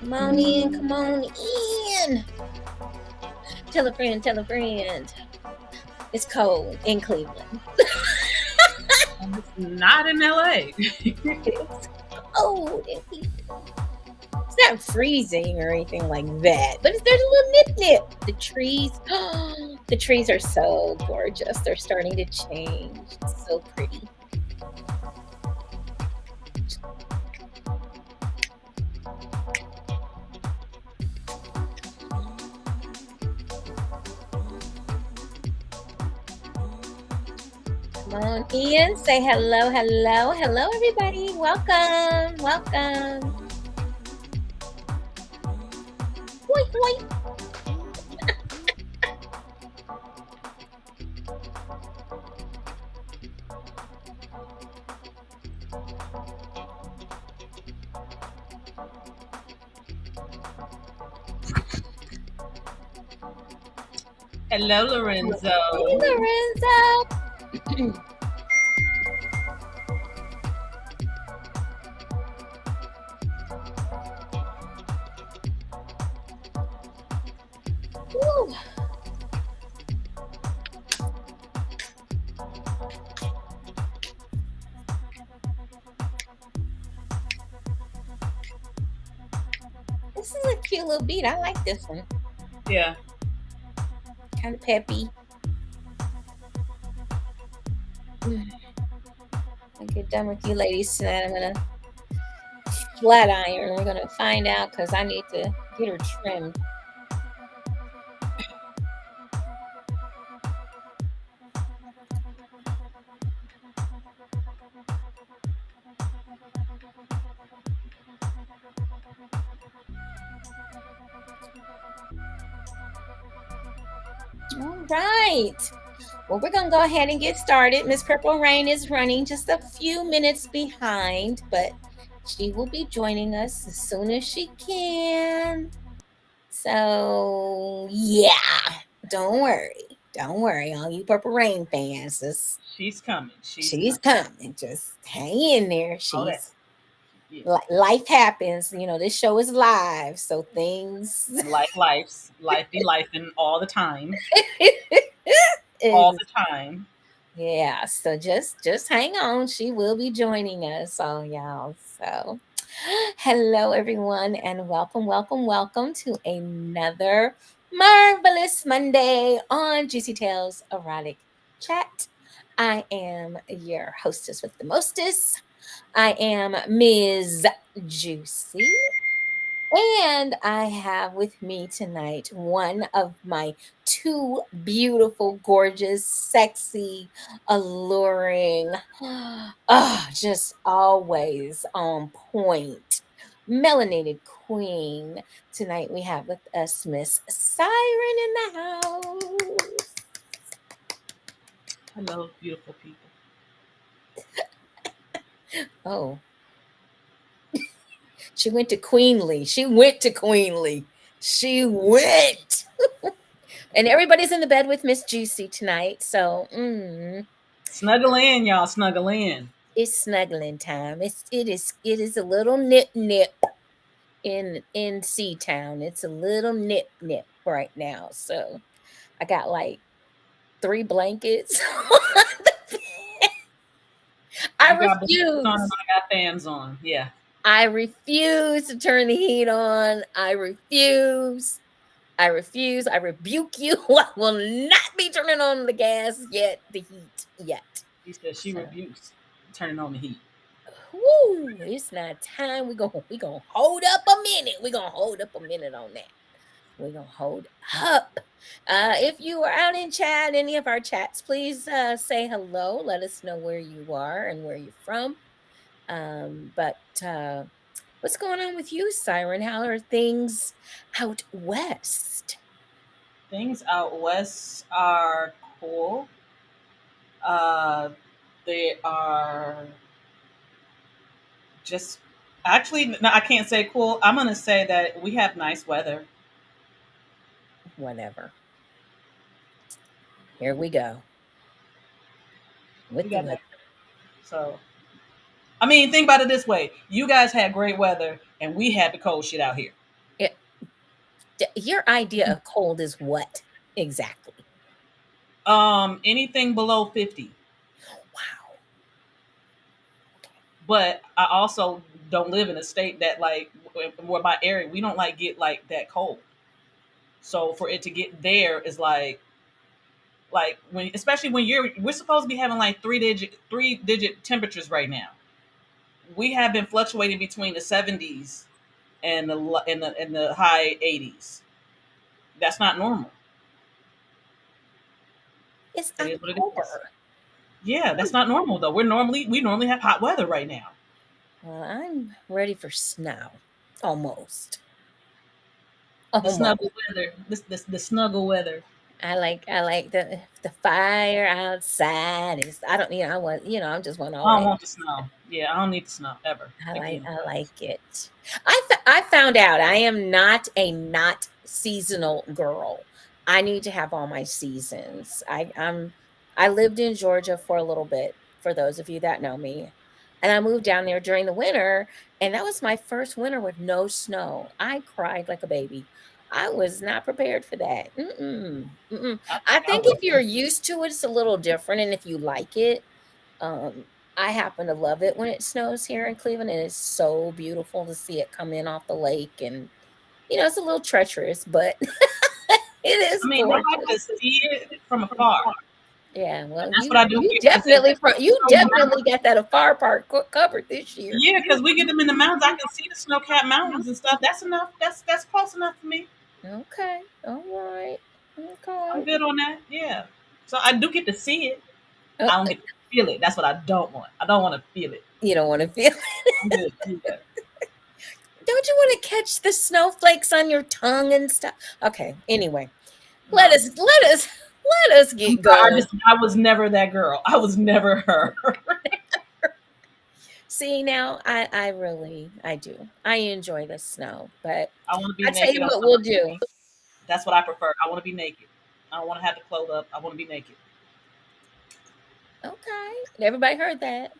Come on in, come on in. Tell a friend, tell a friend. It's cold in Cleveland. It's not in LA. It's cold in Cleveland. It's not freezing or anything like that, but there's a little nip nip. The trees are so gorgeous. They're starting to change. It's so pretty. Come on in, say hello, hello, hello, everybody. Welcome, welcome. Hoi, hoi. Hello, Lorenzo. Hey, Lorenzo. Woo. This is a cute little beat. I like this one. Yeah. Kind of peppy. I get done with you ladies tonight. I'm gonna flat iron. We're gonna find out because I need to get her trimmed. All right. Well, we're going to go ahead and get started. Miss Purple Rain is running just a few minutes behind, but she will be joining us as soon as she can. So, yeah, don't worry. Don't worry, all you Purple Rain fans. She's coming. She's coming. Just hang in there. Yeah. Life happens. You know, this show is live, so things. Life be lifing all the time. All the time. Yeah, so just hang on. She will be joining us, all y'all. So, hello everyone, and welcome to another marvelous Monday on Juicy Tales Erotic Chat. I am your hostess with the mostest. I am Ms. JewCee. And I have with me tonight one of my two beautiful, gorgeous, sexy, alluring, just always on point, melanated queen. Tonight we have with us Miss Siren in the house. Hello, beautiful people. Oh. She went to Queenly. She went. And everybody's in the bed with Miss JewCee tonight. So Snuggle in, y'all. Snuggle in. it's snuggling time. It is a little nip in Sea Town. It's a little nip right now. So I got like 3 blankets. I refuse. I got fans on. Yeah. I refuse to turn the heat on. I refuse. I rebuke you. I will not be turning on the gas yet, the heat yet. He said she rebukes turning on the heat. Woo! It's not time. We're gonna hold up a minute. We're gonna hold up a minute on that. We're gonna hold up. If you are out in chat, any of our chats, please say hello. Let us know where you are and where you're from. But what's going on with you, Siren? How are things out west? Things out west are cool. They are just actually, no, I can't say cool. I'm going to say that we have nice weather. Whatever. Here we go. With the weather. So, I mean, think about it this way: you guys had great weather, and we had the cold shit out here. Your idea of cold is what exactly? Anything below 50. Wow. Okay. But I also don't live in a state that like where my area we don't like get like that cold. So for it to get there is like when especially when we're supposed to be having like three digit temperatures right now. We have been fluctuating between the 70s and the high 80s. That's not normal. It's It is what it is. October. Yeah, that's not normal though. We normally have hot weather right now. Well, I'm ready for snow. Almost. The Almost. snuggle weather. The snuggle weather. I like the fire outside. I don't I was I'm just one I don't always. want the snow. Yeah, I don't need the snow ever again. I like it. I found out I am not a not seasonal girl. I need to have all my seasons. I lived in Georgia for a little bit, for those of you that know me. And I moved down there during the winter, and that was my first winter with no snow. I cried like a baby. I was not prepared for that. Mm-mm, mm-mm. I I think I think would. if you're used to it, it's a little different, and if you like it, um, I happen to love it when it snows here in Cleveland, and it's so beautiful to see it come in off the lake, and it's a little treacherous, but it is I mean, I like to gorgeous. see it from afar. Yeah, And well, that's what I do you here because definitely you snow definitely got that afar part covered this year. yeah, because we get them in the mountains. I can see the snow-capped mountains and stuff. That's enough. That's close enough for me. Okay, all right, okay. I'm good on that. Yeah. So I do get to see it. Oh, I don't get to feel it. That's what I don't want. I don't want to feel it. you don't want to feel. I'm good. Yeah. Don't you want to catch the snowflakes on your tongue and stuff? Okay. Anyway, let No. us let us let us I'm get sorry. going. I was never that girl. I was never her. See, now I do. I enjoy the snow, but I want to be I tell you naked on what we'll somebody's do. face. That's what I prefer. I want to be naked. I don't want to have to clothe up. I want to be naked. Okay. Everybody heard that.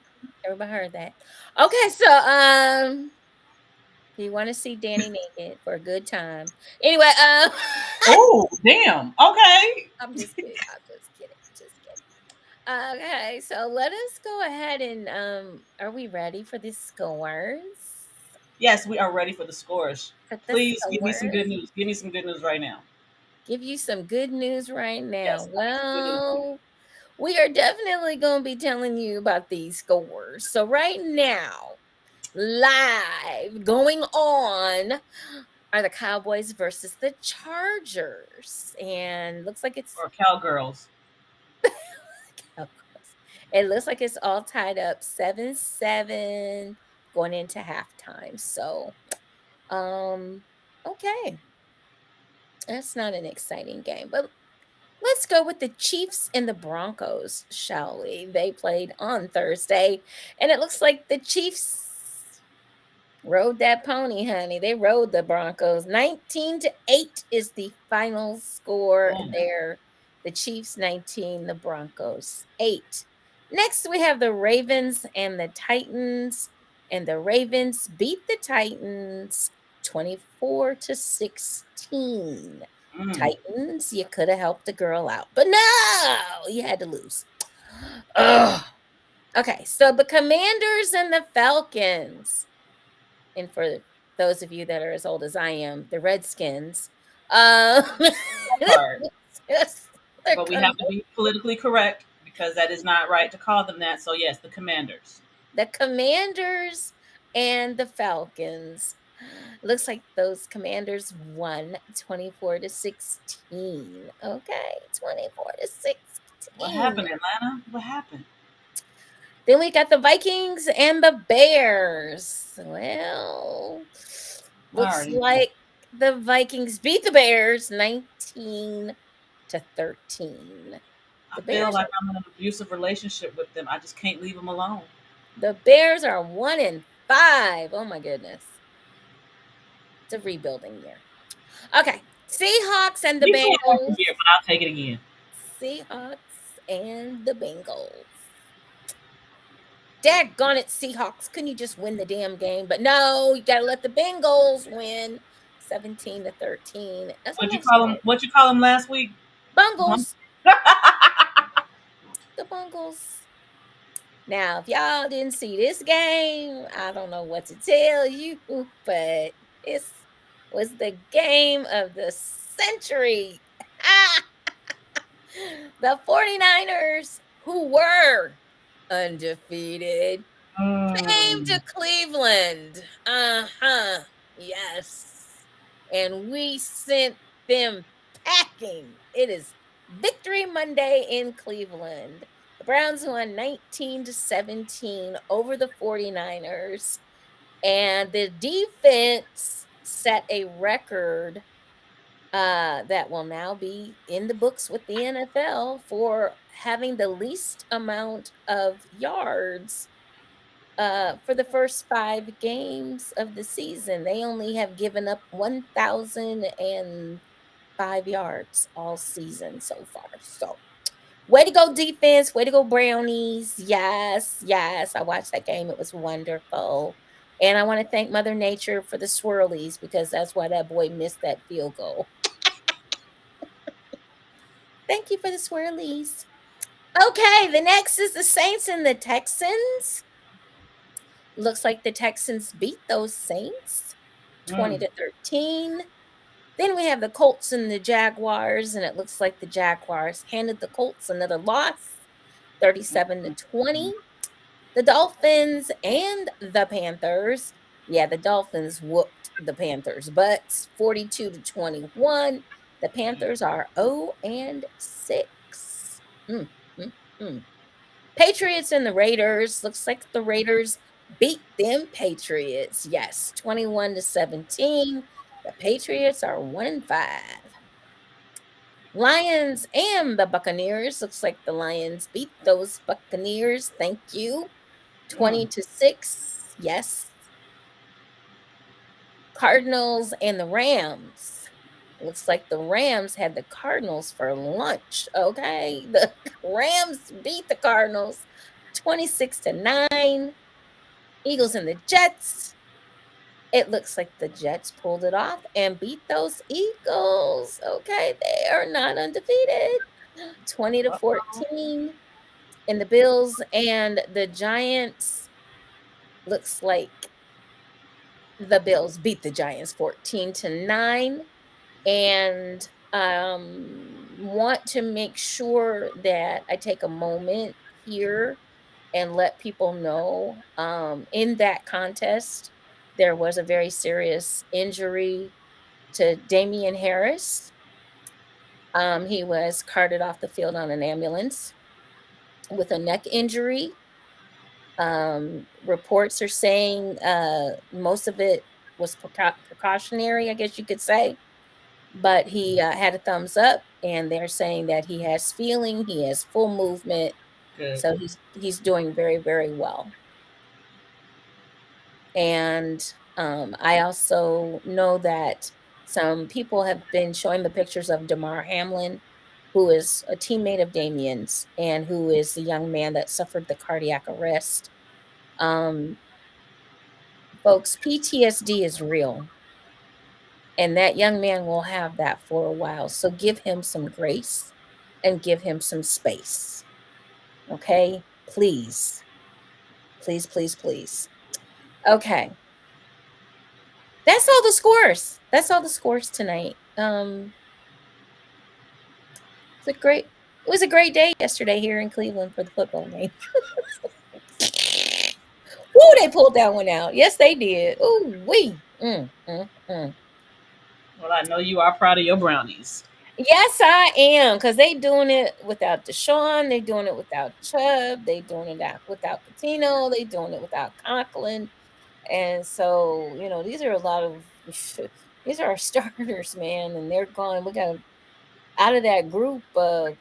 Everybody heard that. Okay, so you want to see Dani naked for a good time. Anyway, Oh, damn. Okay. I'm just kidding. I'm just kidding. Just kidding. Okay, so let us go ahead and are we ready for the scores? Yes, we are ready for the scores. For the Please give me some good scores? news. Give me some good news right now. Give you some good news right now. Yes, I need some good news. Well, we are definitely going to be telling you about these scores. So, right now, live going on are the Cowboys versus the Chargers. And looks like it's Or cowgirls. Cowboys. It looks like it's all tied up 7-7 going into halftime. So, um, okay. That's not an exciting game, but let's go with the Chiefs and the Broncos, shall we? They played on Thursday, and it looks like the Chiefs rode that pony, honey. They rode the Broncos. 19-8 is the final score Mm, there. The Chiefs 19, the Broncos 8. Next, we have the Ravens and the Titans, and the Ravens beat the Titans 24-16. mm. Titans, you could have helped the girl out, but no, you had to lose. Ugh. Okay, so the Commanders and the Falcons, and for those of you that are as old as I am, the Redskins. Um, That part. yes, they're But we gonna have to be politically correct because that is not right to call them that. So yes, the commanders. the Commanders and the Falcons. Looks like those Commanders won 24-16. Okay, 24 to What 16. happened, Atlanta? What happened? Then we got the Vikings and the Bears. Well, I looks already know. like the Vikings beat the Bears 19-13. I The feel Bears like are I'm in an abusive relationship with them. I just can't leave them alone. the Bears are 1-5. Oh my goodness. It's a rebuilding year. Okay. Seahawks and the You say it once a Bengals. year, but I'll take it again. Seahawks and the Bengals. Daggone it, Seahawks. Couldn't you just win the damn game? But no, you got to let the Bengals win. 17-13. That's a What you low call them? score. What you call them last week? Bum- Bungles. The Bungles. Now, if y'all didn't see this game, I don't know what to tell you, but it was the game of the century. The 49ers, who were undefeated, came Mm. to Cleveland. Uh-huh. Yes. And we sent them packing. It is Victory Monday in Cleveland. The Browns won 19-17 over the 49ers. And the defense set a record that will now be in the books with the NFL for having the least amount of yards for the first 5 games of the season. They only have given up 1,005 yards all season so far. So, way to go, defense. Way to go, Brownies. Yes, yes. I watched that game. It was wonderful. And I want to thank Mother Nature for the swirlies because that's why that boy missed that field goal. Thank you for the swirlies. Okay, the next is the Saints and the Texans. Looks like the Texans beat those Saints 20 Mm. to 13. Then we have the Colts and the Jaguars, and it looks like the Jaguars handed the Colts another loss 37 to 20. The Dolphins and the Panthers. Yeah, the Dolphins whooped the Panthers, but 42 to 21. The Panthers are 0 and 6. Mm, mm, mm. Patriots and the Raiders. Looks like the Raiders beat them Patriots. Yes, 21 to 17. The Patriots are 1 and 5. Lions and the Buccaneers. Looks like the Lions beat those Buccaneers. Thank you. Mm. 20 to 6. Yes. Cardinals and the Rams. Looks like the Rams had the Cardinals for lunch. Okay. The Rams beat the Cardinals 26 to 9. Eagles and the Jets. It looks like the Jets pulled it off and beat those Eagles. Okay, they are not undefeated. 20 to Uh-oh. 14. And the Bills and the Giants. Looks like the Bills beat the Giants 14 to 9. And want to make sure that I take a moment here and let people know in that contest there was a very serious injury to Damian Harris. He was carted off the field on an ambulance with a neck injury. Reports are saying most of it was precautionary, I guess you could say, but he had a thumbs up, and they're saying that he has feeling, he has full movement, Good. so he's doing very, very well. And I also know that some people have been showing the pictures of Damar Hamlin, who is a teammate of Damien's and who is the young man that suffered the cardiac arrest. Um, Folks, PTSD is real, and that young man will have that for a while. So give him some grace and give him some space. Okay? Please. Please, please, please. Okay. That's all the scores. That's all the scores tonight. It was a great day yesterday here in Cleveland for the football game. Woo, they pulled that one out. Yes, they did. Ooh, wee. Well, I know you are proud of your brownies. Yes, I am, because they doing it without Deshaun, they doing it without Chubb, they doing it out without Patino, they doing it without Conklin. And so, these are a lot of these are our starters, man, and they're gone. We got out of that group, 3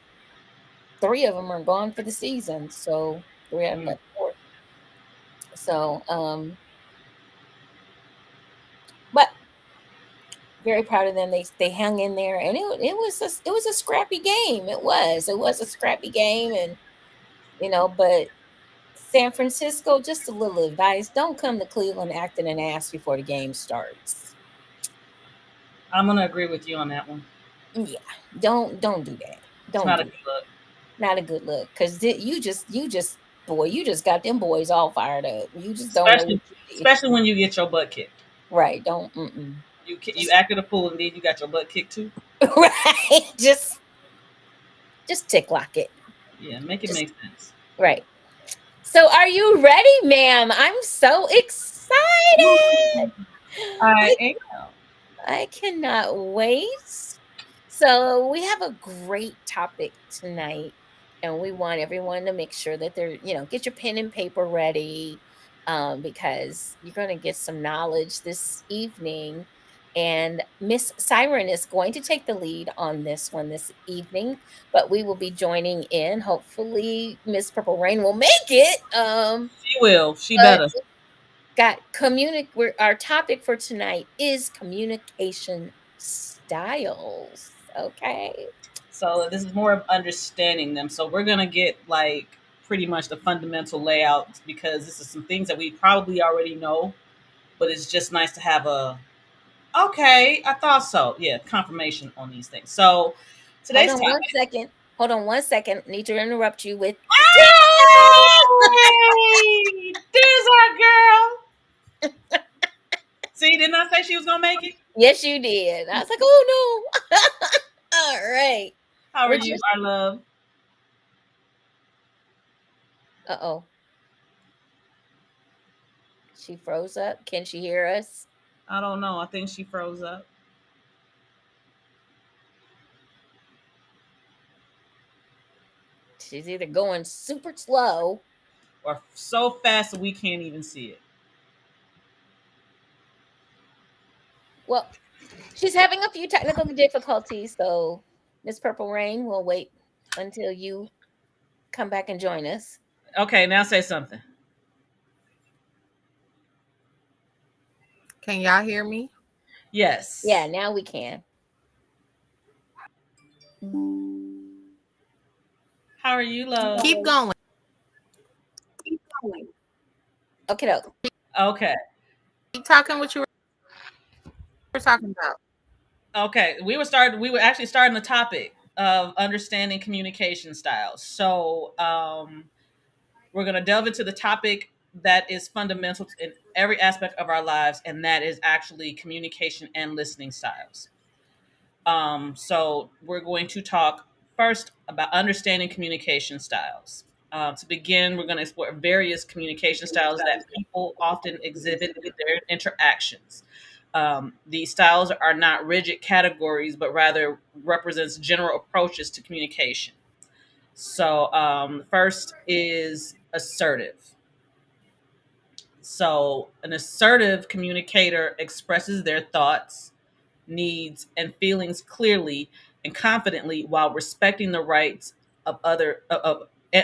of them are gone for the season. So three out of Mm. that four. So, but very proud of them. They hung in there, and it was a scrappy game. It was a scrappy game, and but San Francisco, just a little advice: don't come to Cleveland acting an ass before the game starts. I'm gonna agree with you on that one. Yeah, don't do that. It's Don't not a do good that. look. Not a good look, because you just boy, you just got them boys all fired up. You just don't know what Especially you did. especially when you get your butt kicked. Right? Don't. Mm-mm. You Just acted a fool and then you got your butt kicked too. right. Just tick lock it. Yeah, make it Just make sense. right. So, are you ready, ma'am? I'm so excited. I I am. I cannot wait. So, we have a great topic tonight, and we want everyone to make sure that get your pen and paper ready, because you're going to get some knowledge this evening. And Miss Siren is going to take the lead on this one this evening, but we will be joining in. Hopefully, Miss Purple Rain will make it. She will. She But better. got our topic for tonight is communication styles. Okay. So this is more of understanding them. So we're gonna get like pretty much the fundamental layouts because this is some things that we probably already know, but it's just nice to have a okay, I thought so. Yeah, confirmation on these things. So Hold today's on one topic. second. Hold on one second. Need to interrupt you with Hey, there's our girl. See, didn't I say she was gonna make it? yes, you did. I was like, oh no. All right. How are We're you, just our love? uh-oh. She froze up. Can she hear us? I don't know. I think she froze up. She's either going super slow. Or so fast that we can't even see it. Well, she's having a few technical difficulties, so Miss Purple Rain will wait until you come back and join us. Okay, now say something. Can y'all hear me? Yeah, Yes. now we can. How are you, love? Keep going. Okay, doke. Okay. Keep talking what you were talking about. Okay. We were actually starting the topic of understanding communication styles. So we're gonna delve into the topic that is fundamental in every aspect of our lives, and that is actually communication and listening styles. So we're going to talk first about understanding communication styles. To begin, we're going to explore various communication styles that people often exhibit in their interactions. These styles are not rigid categories, but rather represents general approaches to communication. So, first is assertive. So, an assertive communicator expresses their thoughts, needs, and feelings clearly and confidently while respecting the rights of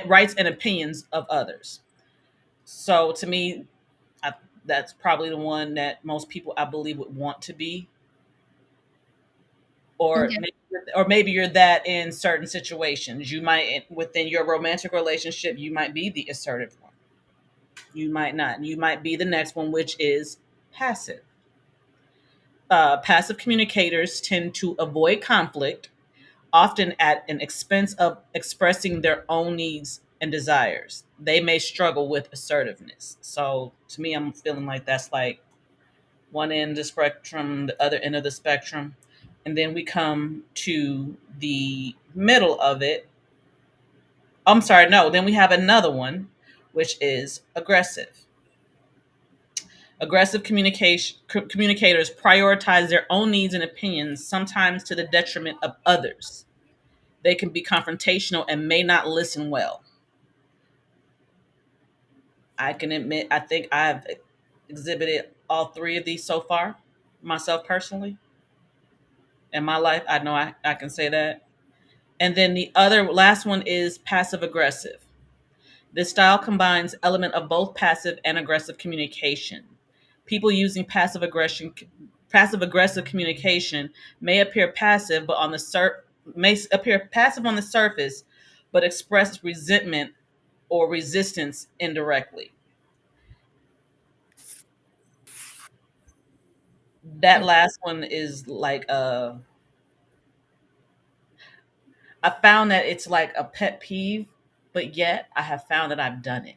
rights and opinions of others. So to me, I, that's probably the one that most people I believe would want to be, or Okay. maybe, or maybe you're that in certain situations. You might within your romantic relationship, you might be the assertive one. You might not. You might be the next one, which is passive. Passive communicators tend to avoid conflict often at an expense of expressing their own needs and desires. They may struggle with assertiveness. So to me, I'm feeling like that's like one end of the spectrum, the other end of the spectrum. And then we come to the middle of it. I'm sorry, no, then we have another one, which is aggressive. Aggressive communicators prioritize their own needs and opinions, sometimes to the detriment of others. They can be confrontational and may not listen well. I can admit, I think I've exhibited all three of these so far, myself personally. In my life, I know I can say that. And then the other last one is passive aggressive. This style combines element of both passive and aggressive communication. People using passive aggressive communication may appear passive, but may appear passive on the surface, but express resentment or resistance indirectly. That last one is like I found that it's like a pet peeve, but yet I have found that I've done it.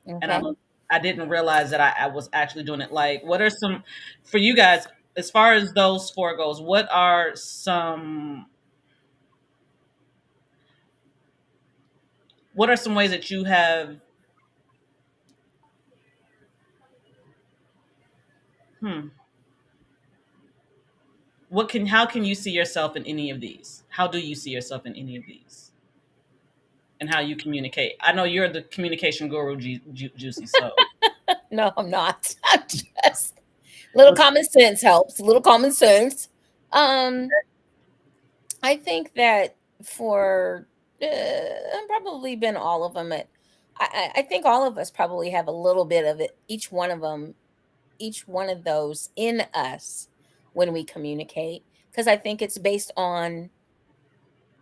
And Okay. I didn't realize that I was actually doing it. Like, what are some for you guys as far as those four goes? What are some ways that you have? Hmm. How can you see yourself in any of these? How do you see yourself in any of these? And how you communicate? I know you're the communication guru, Juicy. So, No, I'm not. I'm just little what's common sense helps. A little common sense. Um, I think that for probably been all of them. I think all of us probably have a little bit of it. Each one of them, each one of those in us when we communicate, because I think it's based on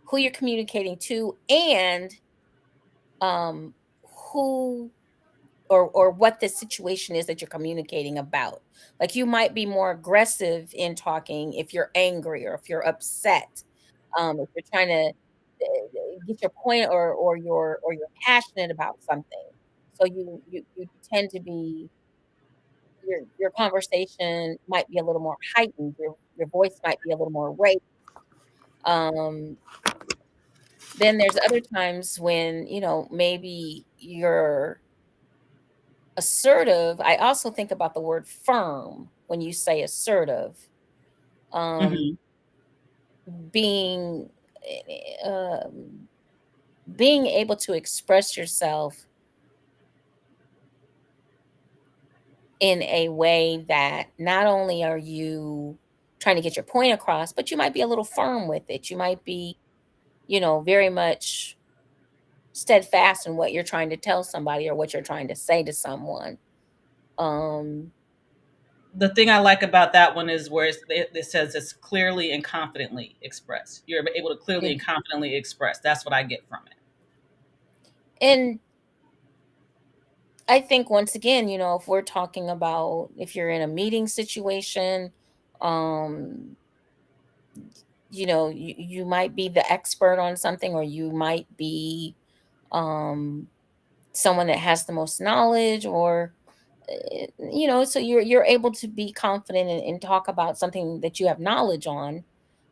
who you're communicating to and um who or what the situation is that you're communicating about. Like you might be more aggressive in talking if you're angry or if you're upset. If you're trying to get your point or you're passionate about something. So you tend to be your conversation might be a little more heightened. Your voice might be a little more raised. Um, then there's other times when, maybe you're assertive. I also think about the word firm when you say assertive. Um, Mhm. being um, being able to express yourself in a way that not only are you trying to get your point across, but you might be a little firm with it. You might be, very much steadfast in what you're trying to tell somebody or what you're trying to say to someone. Um, The thing I like about that one is where it says it's clearly and confidently expressed. You're able to clearly and confidently express. That's what I get from it. and I think once again, if we're talking about if you're in a meeting situation, um, you might be the expert on something, or you might be um someone that has the most knowledge, or so you're able to be confident and talk about something that you have knowledge on.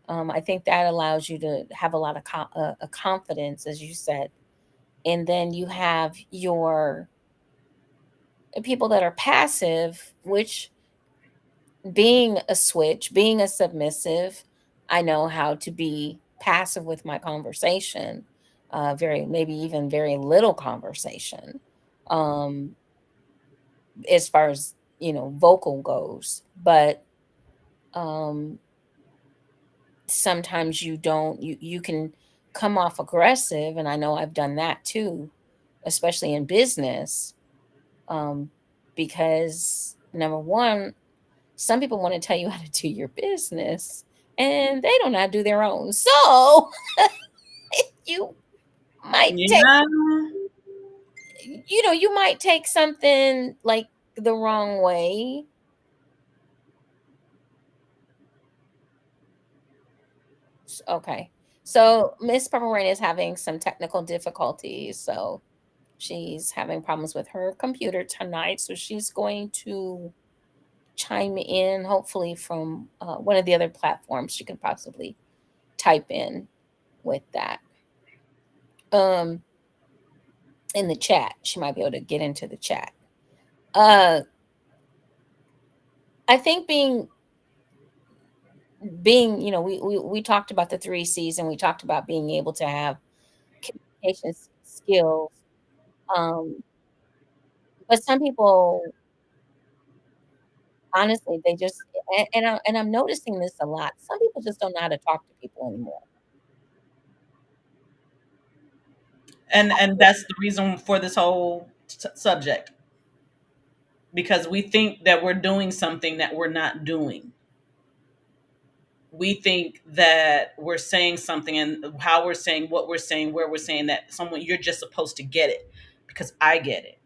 I think that allows you to have a lot of confidence, as you said. And then you have your people that are passive, which being a switch, being a submissive, I know how to be passive with my conversation, very, maybe even very little conversation, um, as far as, vocal goes. But um, sometimes you can come off aggressive. And I know I've done that too, especially in business, um, because number one, some people want to tell you how to do your business and they don't know how to do their own. So you might take, Yeah. you might take something like the wrong way. Okay. So Miss Purple Rain is having some technical difficulties. So she's having problems with her computer tonight. So she's going to chime in, hopefully from one of the other platforms she could possibly type in with that. Um, in the chat. She might be able to get into the chat. Uh, I think being, we talked about the three C's, and we talked about being able to have communication skills. Um, but some people, honestly, they just, and I'm noticing this a lot. Some people just don't know how to talk to people anymore. And that's the reason for this whole subject, because we think that we're doing something that we're not doing. We think that we're saying something, and how we're saying, what we're saying, where we're saying, that someone, you're just supposed to get it because I get it.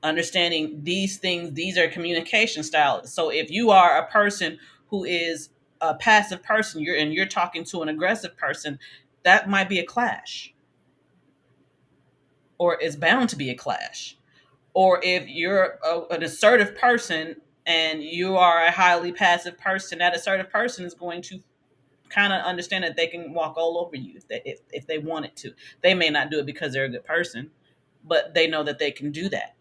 understanding these things, these are communication styles. So if you are a person who is a passive person, you're talking to an aggressive person, that might be a clash, or is bound to be a clash. Or if you're an assertive person and you are a highly passive person, that assertive person is going to kind of understand that they can walk all over you if they wanted to. They may not do it because they're a good person, but they know that they can do that.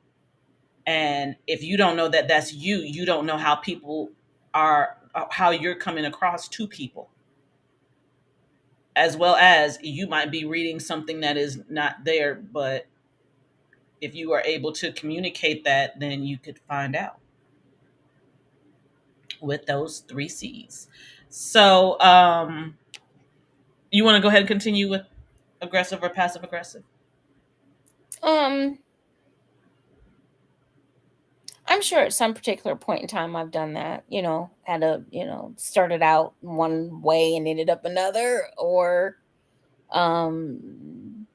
And if you don't know that that's you, you don't know how people are, how you're coming across to people, as well as you might be reading something that is not there. But if you are able to communicate that, then you could find out with those three C's. So you want to go ahead and continue with aggressive or passive aggressive? Um, I'm sure at some particular point in time I've done that, had a, started out one way and ended up another, or um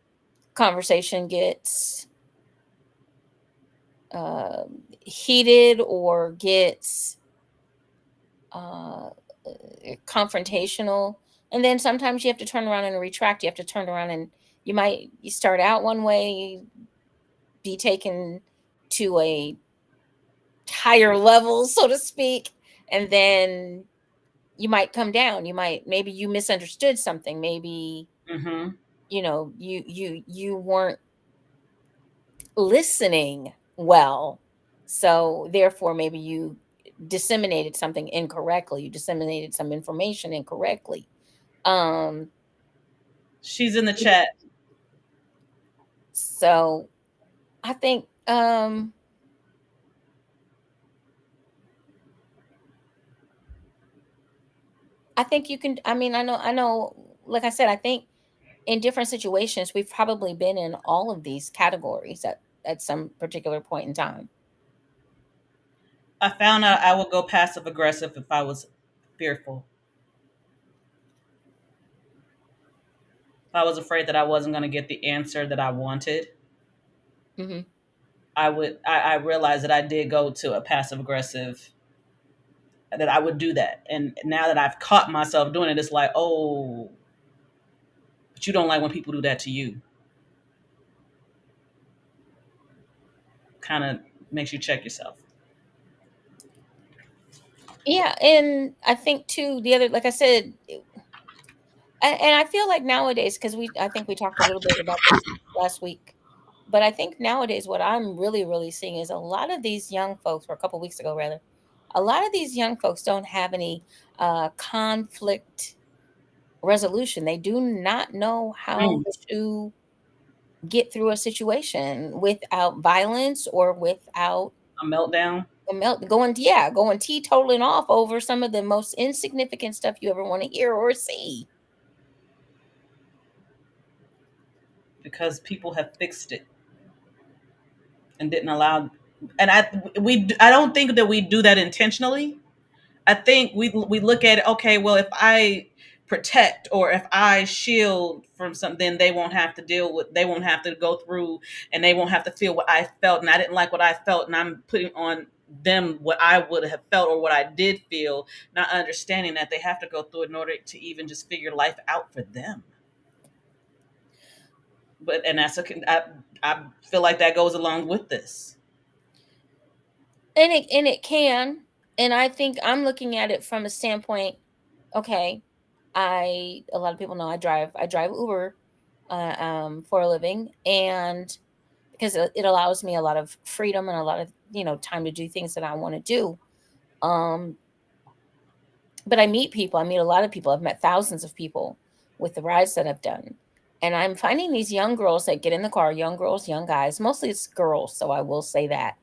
conversation gets uh heated or gets uh confrontational, and then sometimes you have to turn around and retract. You have to turn around, and you start out one way, be taken to a higher level, so to speak, and then you might come down. Maybe you misunderstood something. Maybe Mm-hmm. you weren't listening well, so therefore maybe you disseminated something incorrectly. You disseminated some information incorrectly. um She's in the chat. so I think you can, I know, like I said, I think in different situations we've probably been in all of these categories at some particular point in time. I found out I would go passive aggressive if I was fearful. If I was afraid that I wasn't going to get the answer that I wanted, Hmm. I realized that I did go to a passive aggressive, that I would do that. And now that I've caught myself doing it, it's like, oh, but you don't like when people do that to you. Kind of makes you check yourself. Yeah, and I think too, the other, like I said, and I feel like nowadays, because I think we talked a little bit about this last week, but I think nowadays what I'm really, really seeing is a lot of these young folks, or a couple weeks ago rather, a lot of these young folks don't have any conflict resolution. They do not know how Mm, to get through a situation without violence or without a meltdown going teetotaling off over some of the most insignificant stuff you ever want to hear or see. because people have fixed it and didn't allow. And I don't think that we do that intentionally. I think we look at it. Okay, well, if I protect or if I shield from something, then they won't have to deal with. They won't have to go through, and they won't have to feel what I felt. And I didn't like what I felt, and I'm putting on them what I would have felt or what I did feel, not understanding that they have to go through it in order to even just figure life out for them. But and that's I feel like that goes along with this. And it can. And I think I'm looking at it from a standpoint, okay, a lot of people know I drive Uber for a living, and because it allows me a lot of freedom and a lot of, time to do things that I want to do. Um but I meet people. I meet a lot of people. I've met thousands of people with the rides that I've done. And I'm finding these young girls that get in the car, young girls, young guys, mostly it's girls, so I will say that,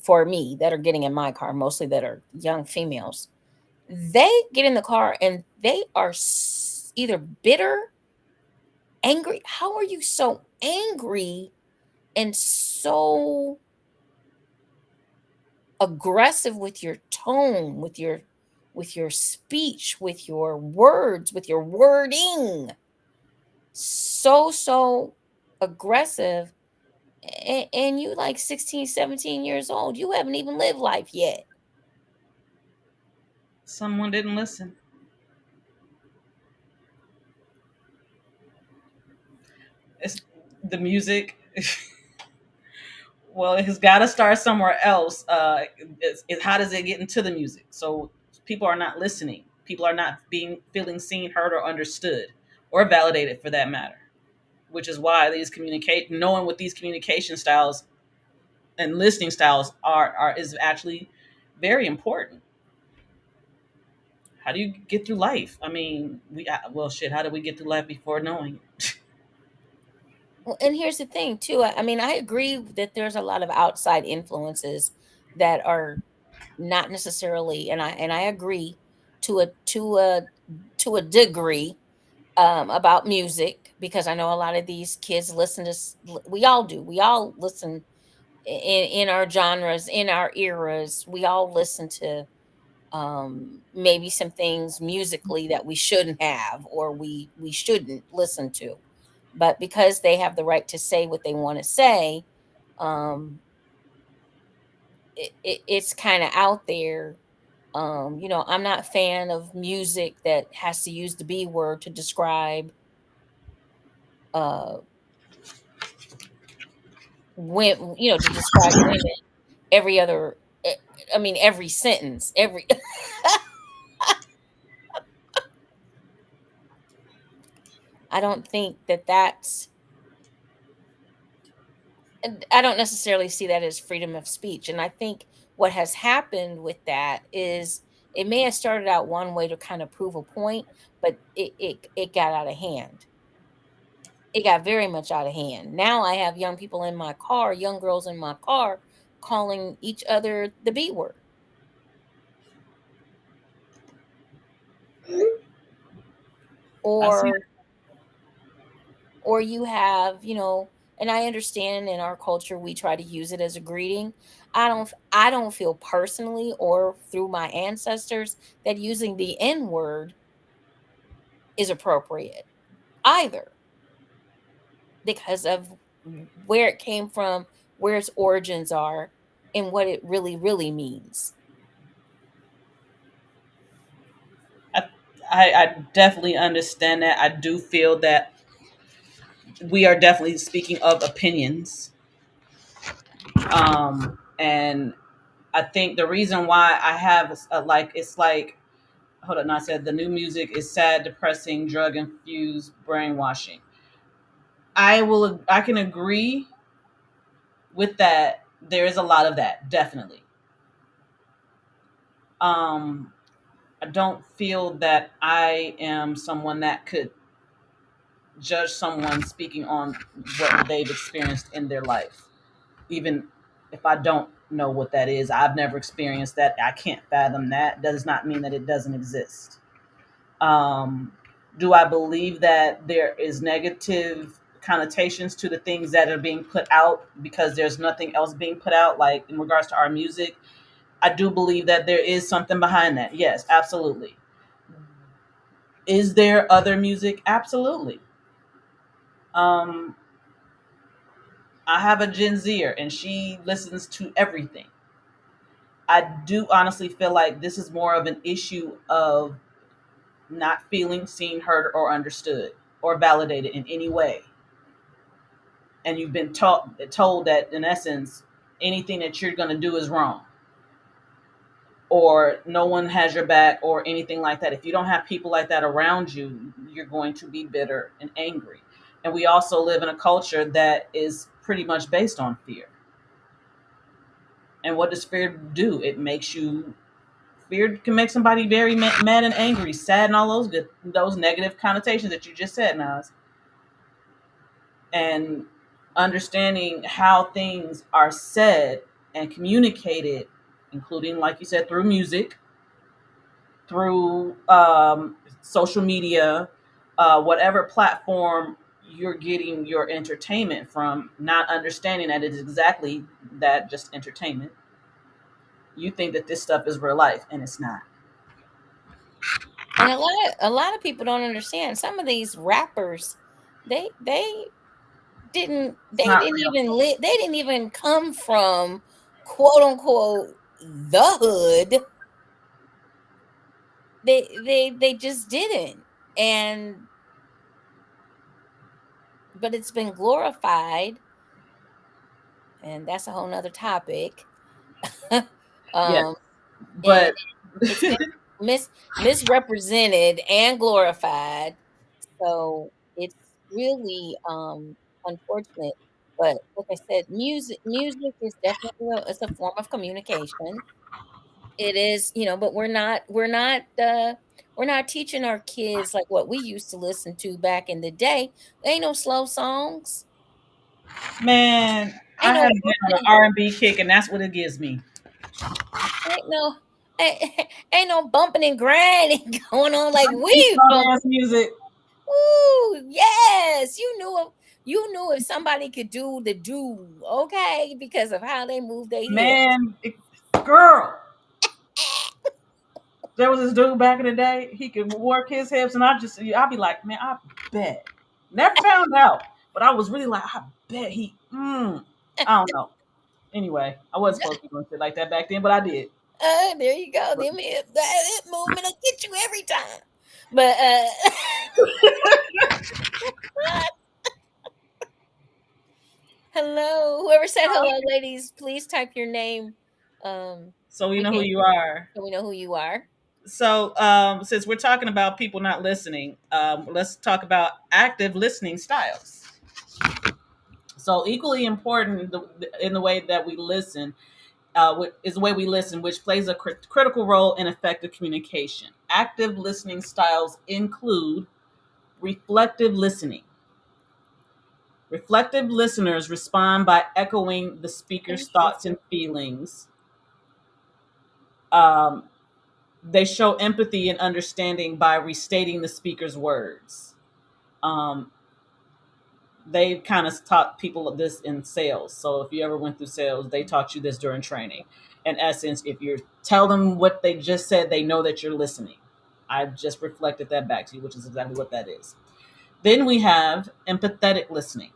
for me, that are getting in my car, mostly that are young females. They get in the car and they are either bitter, angry. How are you so angry and so aggressive with your tone, with your speech, with your words, with your wording? So aggressive, And you like 16, 17 years old. You haven't even lived life yet. Someone didn't listen. It's the music. Well, it has got to start somewhere else. How does it get into the music? So people are not listening. People are not being feeling seen, heard, or understood, or validated for that matter. Which is why these communicate knowing what these communication styles and listening styles are is actually very important. How do you get through life? I mean, well, shit. How do we get through life before knowing it? Well, and here's the thing too. I mean, I agree that there's a lot of outside influences that are not necessarily, and I agree to a degree, about music, because I know a lot of these kids listen to. We all do. We all listen in our genres, in our eras. We all listen to maybe some things musically that we shouldn't have, or we shouldn't listen to, but because they have the right to say what they want to say, um it's kind of out there. I'm not a fan of music that has to use the B word to describe uh to describe women every other eh, I mean every sentence, every I don't think that that's and I don't necessarily see that as freedom of speech. And I think what has happened with that is it may have started out one way to kind of prove a point, but it got out of hand. It got very much out of hand. Now I have young people in my car, young girls in my car, calling each other the B word. I see. Or you have, and I understand in our culture we try to use it as a greeting. I don't feel personally or through my ancestors that using the N word is appropriate either, because of where it came from, where its origins are, and what it really really means. I, I definitely understand that. I do feel that we are definitely speaking of opinions. And I think the reason why I have like it's like hold on, no, I said the new music is sad, depressing, drug infused brainwashing. I can agree with that. There is a lot of that, definitely. Um, I don't feel that I am someone that could judge someone speaking on what they've experienced in their life, even if I don't know what that is. I've never experienced that. I can't fathom that. Does not mean that it doesn't exist. Um, do I believe that there is negative connotations to the things that are being put out because there's nothing else being put out, like in regards to our music? I do believe that there is something behind that. Yes, absolutely. Is there other music? Absolutely. Um, I have a Gen Zer and she listens to everything. I do honestly feel like this is more of an issue of not feeling seen, heard, or understood or validated in any way. And you've been told that in essence, anything that you're going to do is wrong or no one has your back or anything like that. If you don't have people like that around you, you're going to be bitter and angry. And we also live in a culture that is pretty much based on fear. And what does fear do? It makes you fear can make somebody very mad and angry, sad, and all those negative connotations that you just said, Nas. And understanding how things are said and communicated, including, like you said, through music, through social media, whatever platform you're getting your entertainment from, not understanding that it is exactly that, just entertainment. You think that this stuff is real life, and it's not. And a lot of people don't understand some of these rappers. They didn't It's they not didn't real. even they didn't even come from quote unquote the hood. They just didn't. And but it's been glorified, and that's a whole nother topic. Yes, um and but it's been misrepresented and glorified. So it's really unfortunate. But like I said, music is definitely it's a form of communication. It is, but we're not teaching our kids like what we used to listen to back in the day. There ain't no slow songs. man, I Ain't no had to get on an bumping. R&B kick, and that's what it gives me. Ain't no ain't no bumping and grinding going on like Need we slow bump. dance music. Ooh, yes. You knew if somebody could do the do, okay, because of how they move their hips. Man, girl, there was this dude back in the day. He could work his hips, and I'd be like, man, I bet. Never found out, but I was really like, I bet he. I don't know. Anyway, I wasn't supposed to be doing shit like that back then, but I did. There you go. That hip movement will get you every time. But hello, whoever said hello, ladies, please type your name. So you We know who can you are. so we know who you are. So since we're talking about people not listening, let's talk about active listening styles. So equally important in the way that we listen is the way we listen, which plays a critical role in effective communication. Active listening styles include reflective listening. Reflective listeners respond by echoing the speaker's thoughts Interesting. and feelings. Um, they show empathy and understanding by restating the speaker's words. Um, they kind of taught people this in sales. So if you ever went through sales, they taught you this during training. In essence, if you tell them what they just said, they know that you're listening. I just reflected that back to you, which is exactly what that is. Then we have empathetic listening.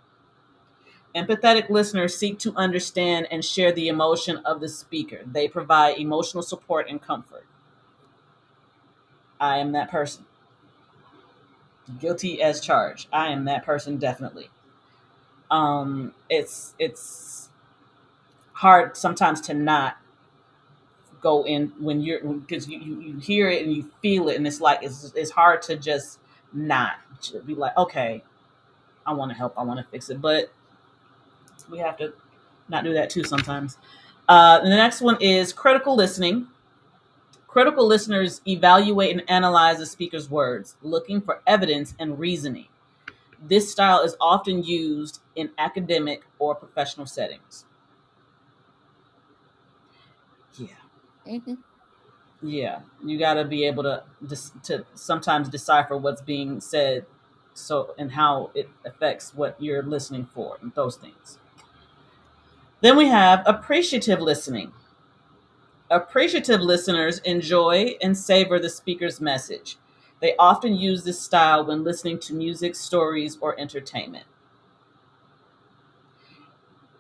Empathetic listeners seek to understand and share the emotion of the speaker. They provide emotional support and comfort. I am that person. Guilty as charged. I am that person definitely. It's hard sometimes to not go in when you're because you hear it and you feel it, and it's like it's hard to just not be like, okay, I want to help, I want to fix it, but we have to not do that too sometimes. And the next one is critical listening. Critical listeners evaluate and analyze the speaker's words, looking for evidence and reasoning. This style is often used in academic or professional settings. Yeah. Hmm. Yeah, you got to be able to to sometimes decipher what's being said, so and how it affects what you're listening for, and those things. Then we have appreciative listening. Appreciative listeners enjoy and savor the speaker's message. They often use this style when listening to music, stories, or entertainment.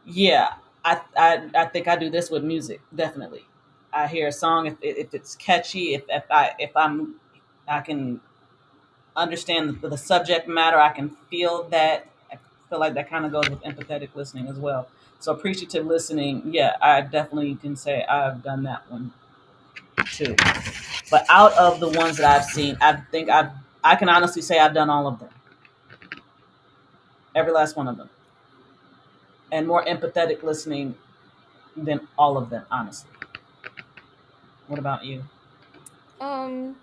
Yeah, I think I do this with music, definitely. I hear a song if it's catchy, if I can understand the subject matter. I can feel that. I feel like that kind of goes with empathetic listening as well. So appreciative listening, yeah, I definitely can say I've done that one too. But out of the ones that I've seen, I can honestly say I've done all of them, every last one of them, and more empathetic listening than all of them, honestly. What about you? Um,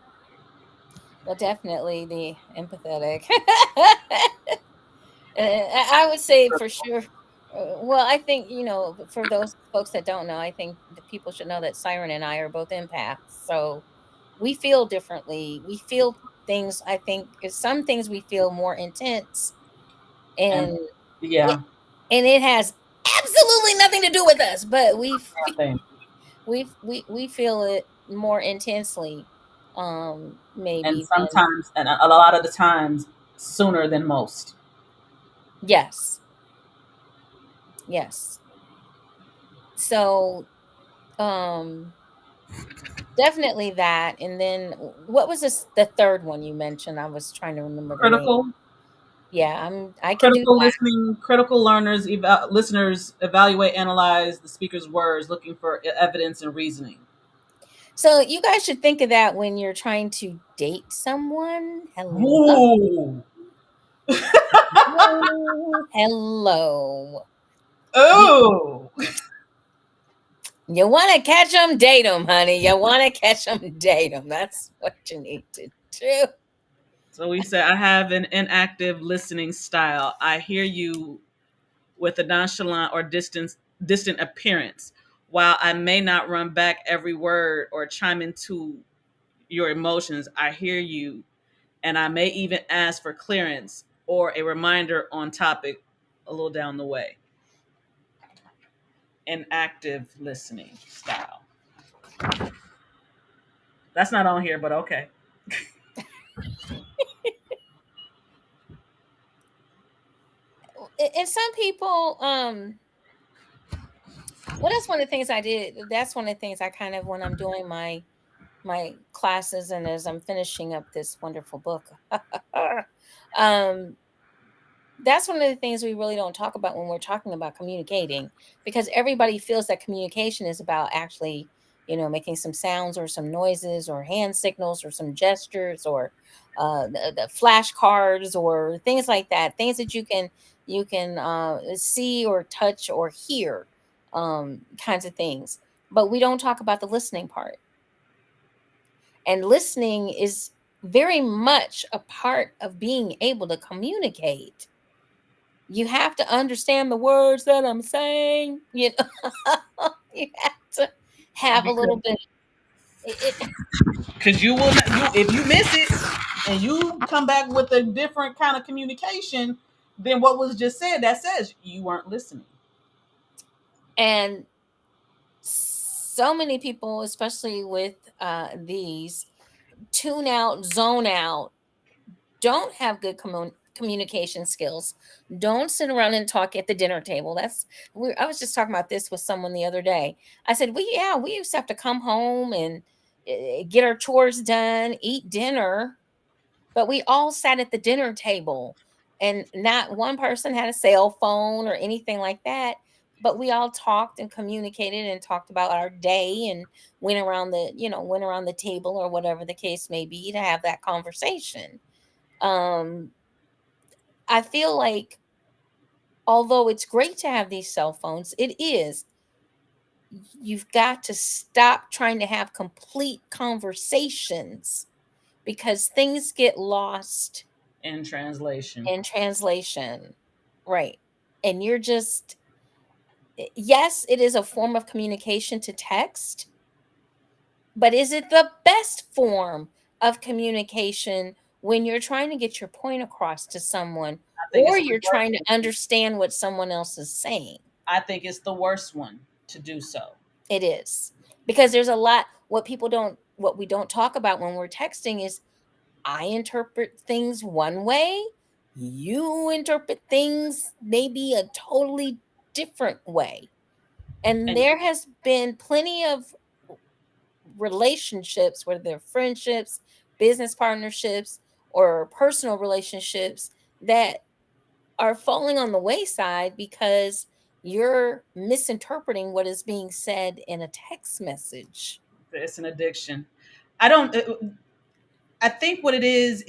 well, definitely the empathetic. I would say for sure. Well, I think for those folks that don't know, I think the people should know that Siren and I are both empaths, so we feel differently. We feel things. I think some things we feel more intense, And and it, yeah, and it has absolutely nothing to do with us, but thing. we feel it more intensely, And maybe than sometimes, and a lot of the times, sooner than most. yes. Yes. So, um, definitely that. And then what was this the third one you mentioned? I was trying to remember the name. Critical, Yeah, I can do critical that. listening, critical learners, listeners evaluate, analyze the speaker's words, looking for evidence and reasoning. So you guys should think of that when you're trying to date someone. Hello. Ooh, Hello. You, oh. you want to catch them, date them, honey. You want to catch them, date them. That's what you need to do. So we said I have an inactive listening style. I hear you with a nonchalant or distant appearance. While I may not run back every word or chime into your emotions, I hear you, and I may even ask for clearance or a reminder on topic a little down the way. An active listening style. That's not on here, but okay. And some people, well, that's one of the things I did. That's one of the things I kind of when I'm doing my classes and as I'm finishing up this wonderful book. um that's one of the things we really don't talk about when we're talking about communicating, because everybody feels that communication is about actually, making some sounds or some noises or hand signals or some gestures or the flashcards or things like that, things that you can see or touch or hear, kinds of things. But we don't talk about the listening part, and listening is very much a part of being able to communicate. You have to understand the words that I'm saying. You have to have a little Because bit. It, you will not, you if you miss it and you come back with a different kind of communication than what was just said, that says you weren't listening. and so many people, especially with these tune out, zone out, don't have good communication skills. Don't sit around and talk at the dinner table. I was just talking about this with someone the other day. I said, we used to have to come home and get our chores done, eat dinner, but we all sat at the dinner table and not one person had a cell phone or anything like that. But we all talked and communicated and talked about our day and went around the table or whatever the case may be to have that conversation. um I feel like although it's great to have these cell phones, you've got to stop trying to have complete conversations because things get lost In translation. in translation. Right. And you're just, yes, it is a form of communication to text, but is it the best form of communication when you're trying to get your point across to someone I think or it's the you're worst trying to one. understand what someone else is saying? I think it's the worst one to do so. It is. Because there's a lot what we don't talk about when we're texting is I interpret things one way, you interpret things maybe a totally different way. And And there has been plenty of relationships, whether they're friendships, business partnerships, or personal relationships, that are falling on the wayside because you're misinterpreting what is being said in a text message. it's an addiction. I don't. I think what it is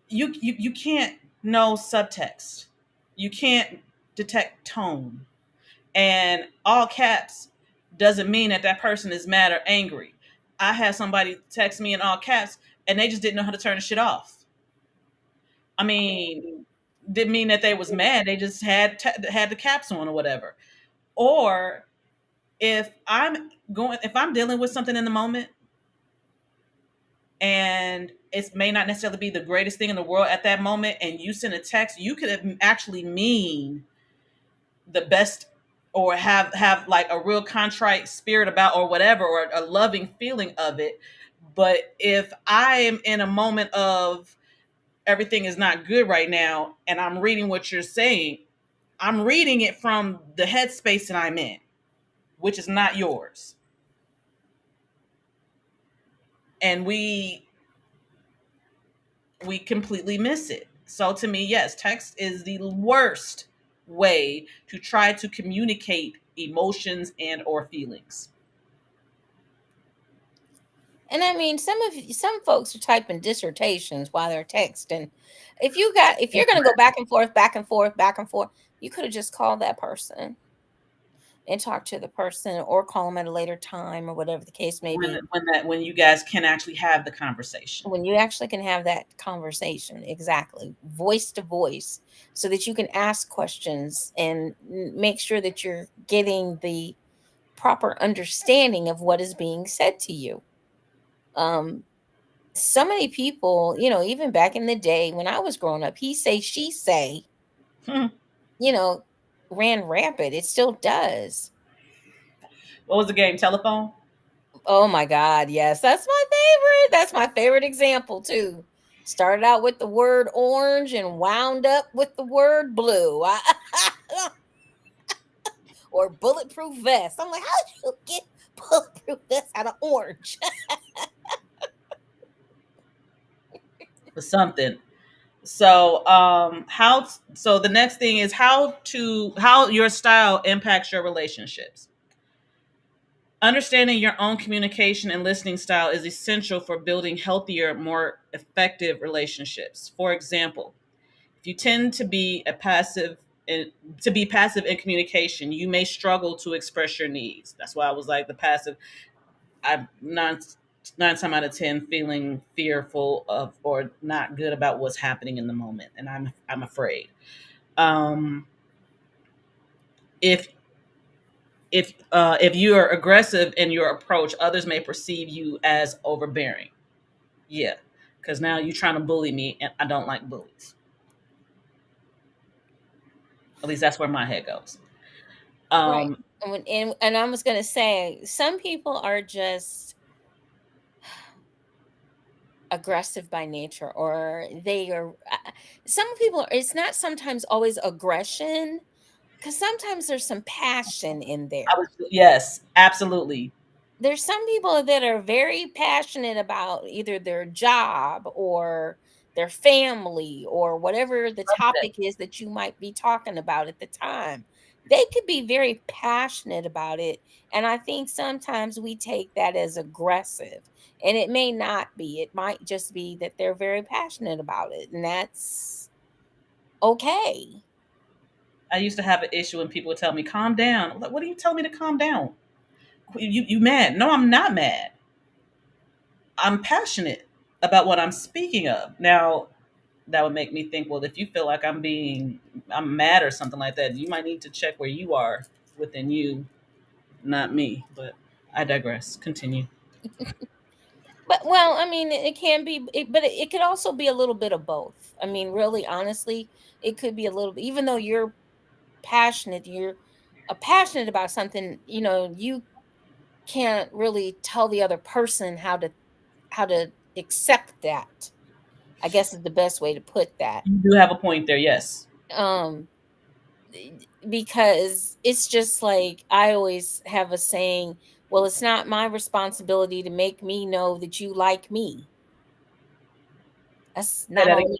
you can't know subtext. You can't detect tone, and all caps doesn't mean that that person is mad or angry. I had somebody text me in all caps, and they just didn't know how to turn the shit off. I mean, didn't mean that they was mad. They just had the caps on or whatever. Or if I'm dealing with something in the moment and it may not necessarily be the greatest thing in the world at that moment, and you send a text, you could have actually mean the best or have like a real contrite spirit about or whatever or a loving feeling of it. But if I am in a moment of everything is not good right now, and I'm reading what you're saying, I'm reading it from the headspace that I'm in, which is not yours. And we completely miss it. So to me, yes, text is the worst way to try to communicate emotions and or feelings. And I mean, some folks are typing dissertations while they're texting. If you're gonna go back and forth, back and forth, back and forth, you could have just called that person and talked to the person, or call them at a later time, or whatever the case may be. When you guys can actually have the conversation. When you actually can have that conversation, exactly, voice to voice, so that you can ask questions and make sure that you're getting the proper understanding of what is being said to you. Um, so many people, even back in the day when I was growing up, he say, she say, Hmm. you know, ran rampant. It still does. What was the game? Telephone? Oh my God, yes, that's my favorite. That's my favorite example too. Started out with the word orange and wound up with the word blue. Or bulletproof vest. I'm like, how did you get bulletproof vest out of orange? For something. So so the next thing is how your style impacts your relationships. Understanding your own communication and listening style is essential for building healthier, more effective relationships. For example, if you tend in, to be passive in communication, you may struggle to express your needs. That's why I was like the passive. I'm nine time out of 10 feeling fearful of or not good about what's happening in the moment, and I'm afraid. Um, if if you are aggressive in your approach, others may perceive you as overbearing. Yeah, because now you're trying to bully me, and I don't like bullies. At least that's where my head goes. Right. Um, And I was gonna say, some people are just aggressive by nature, or they are. Some people, it's not sometimes always aggression, because sometimes there's some passion in I was there. yes, absolutely. There's some people that are very passionate about either their job or their family or whatever the topic is that you might be talking about at the time. They could be very passionate about it. And I think sometimes we take that as aggressive. And it may not be. It might just be that they're very passionate about it. And that's okay. I used to have an issue when people would tell me calm down. I'm like, what do you tell me to calm down? You mad? No, I'm not mad. I'm passionate about what I'm speaking of. Now, that would make me think, well, if you feel like I'm mad or something like that, you might need to check where you are within you, not me. But I digress. Continue. But well, I mean, it can be, but it could also be a little bit of both. I mean, really, honestly, it could be a little bit. Even though you're passionate about something. You can't really tell the other person how to accept that. I guess is the best way to put that. You do have a point there, yes. Um, because it's just like I always have a saying. Well, it's not my responsibility to make me know that you like me. That's Say not that, on.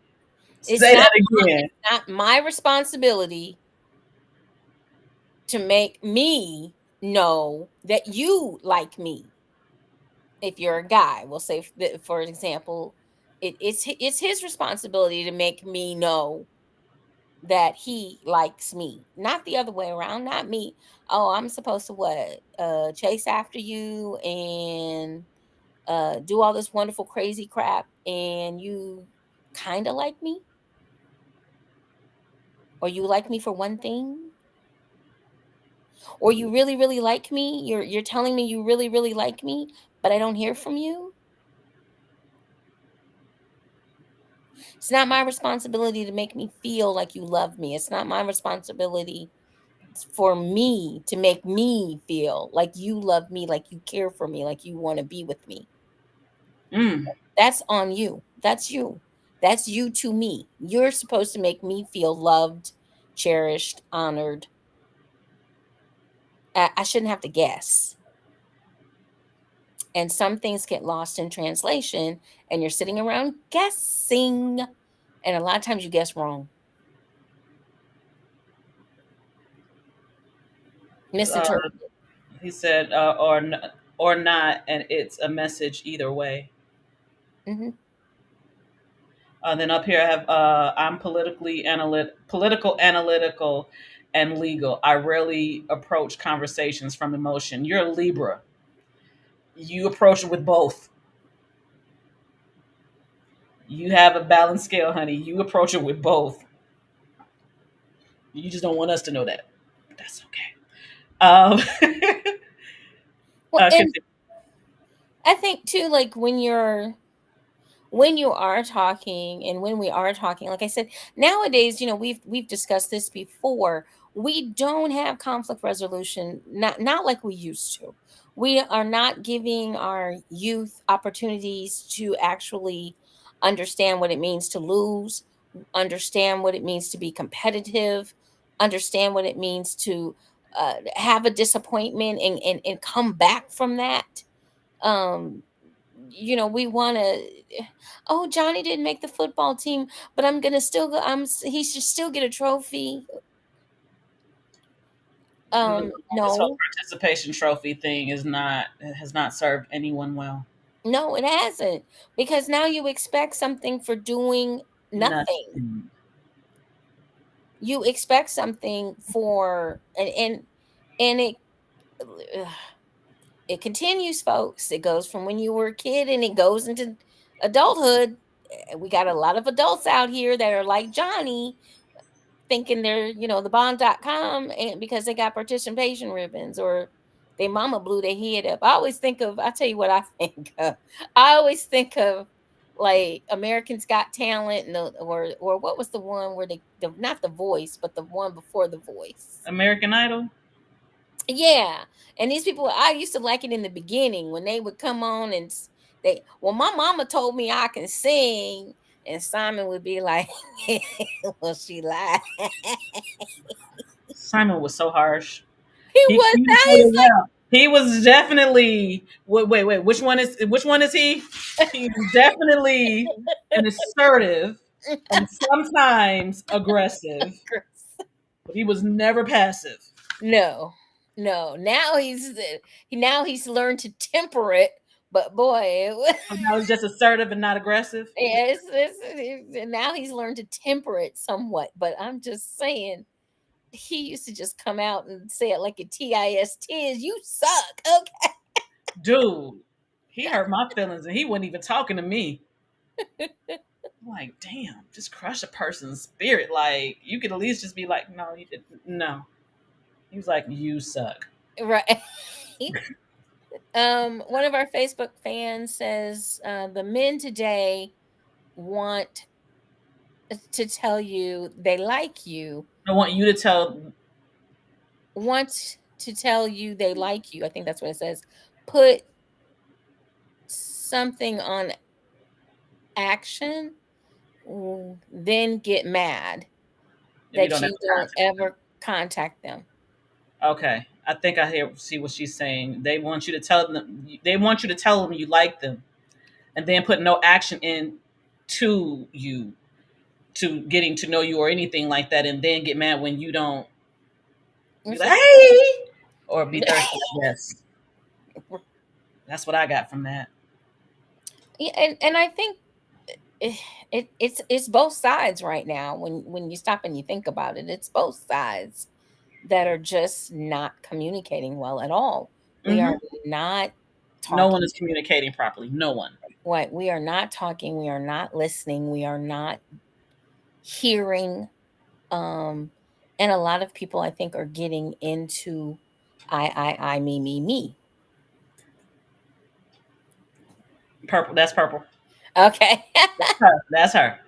It's say not that again. not my responsibility to make me know that you like me. If you're a guy, we'll say, for example, it's his responsibility to make me know that he likes me, not the other way around, not me. Oh, I'm supposed to what? Chase after you and do all this wonderful crazy crap, and you kind of like me, or you like me for one thing, or you really really like me. You're telling me you really really like me, but I don't hear from you. It's not my responsibility to make me feel like you love me. It's not my responsibility for me to make me feel like you love me, like you care for me, like you want to be with me. Mm. That's on you. That's you. That's you to me. You're supposed to make me feel loved, cherished, honored. I shouldn't have to guess. And some things get lost in translation, and you're sitting around guessing. And a lot of times you guess wrong, Uh, misinterpret. he said, or not, and it's a message either way. Hmm. Then up here I have I'm political, analytical, and legal. I rarely approach conversations from emotion. You're a Libra. You approach it with both. You have a balanced scale, honey. You approach it with both. You just don't want us to know that. But that's okay. Um, Well, and continue. I think too, like when you are talking and when we are talking, like I said, nowadays, we've discussed this before. We don't have conflict resolution, not like we used to. We are not giving our youth opportunities to actually understand what it means to lose, understand what it means to be competitive, understand what it means to have a disappointment and come back from that. um we want to, oh, Johnny didn't make the football team, but I'm gonna still go. He should still get a trophy. This whole No, participation trophy thing is not has not served anyone well. no, it hasn't, because now you expect something for doing nothing. Nothing. You expect something for, and ugh, it continues, folks. It goes from when you were a kid and it goes into adulthood. We got a lot of adults out here that are like Johnny, thinking they're, the bond.com, and because they got participation ribbons, or they mama blew their head up. I tell you what I think of. I always think of like Americans Got Talent, and or what was the one where not the Voice, but the one before the Voice. American Idol. Yeah, and these people, I used to like it in the beginning when they would come on and well, my mama told me I can sing, and Simon would be like, well, she lied. Simon was so harsh. He He was now communicated well. He was definitely wait. Which one is he? He's definitely an assertive and sometimes aggressive, he's but he was never passive. no, no. Now he's learned to temper it, but boy, So now he's just assertive and not aggressive. now he's learned to temper it somewhat. But I'm just saying, he used to just come out and say it like a tist is, you suck. Okay. Dude, he hurt my feelings and he wasn't even talking to me. I'm like, damn, just crush a person's spirit. Like, you could at least just be like, no, you didn't. No. He was like, you suck. Right. One of our Facebook fans says, the men today want to tell you they like you, I want you to tell. want to tell you they like you. I think that's what it says. Put something on action, then get mad If you that don't you ever don't contact them. ever contact them. Okay. I think I see what she's saying. They want you to tell them. They want you to tell them you like them, and then put no action in to you to getting to know you or anything like that, and then get mad when you don't be It's like, like, hey, or be thirsty. Yes, that's what I got from that. yeah, and I think it's both sides right now. When you stop and you think about it, it's both sides that are just not communicating well at all. We are Hmm. not No one talking. is communicating properly. No one. What we are not talking, we are not listening, we are not hearing. um and a lot of people, I think, are getting into I, me. Purple. That's purple. Okay. That's her. That's her. um,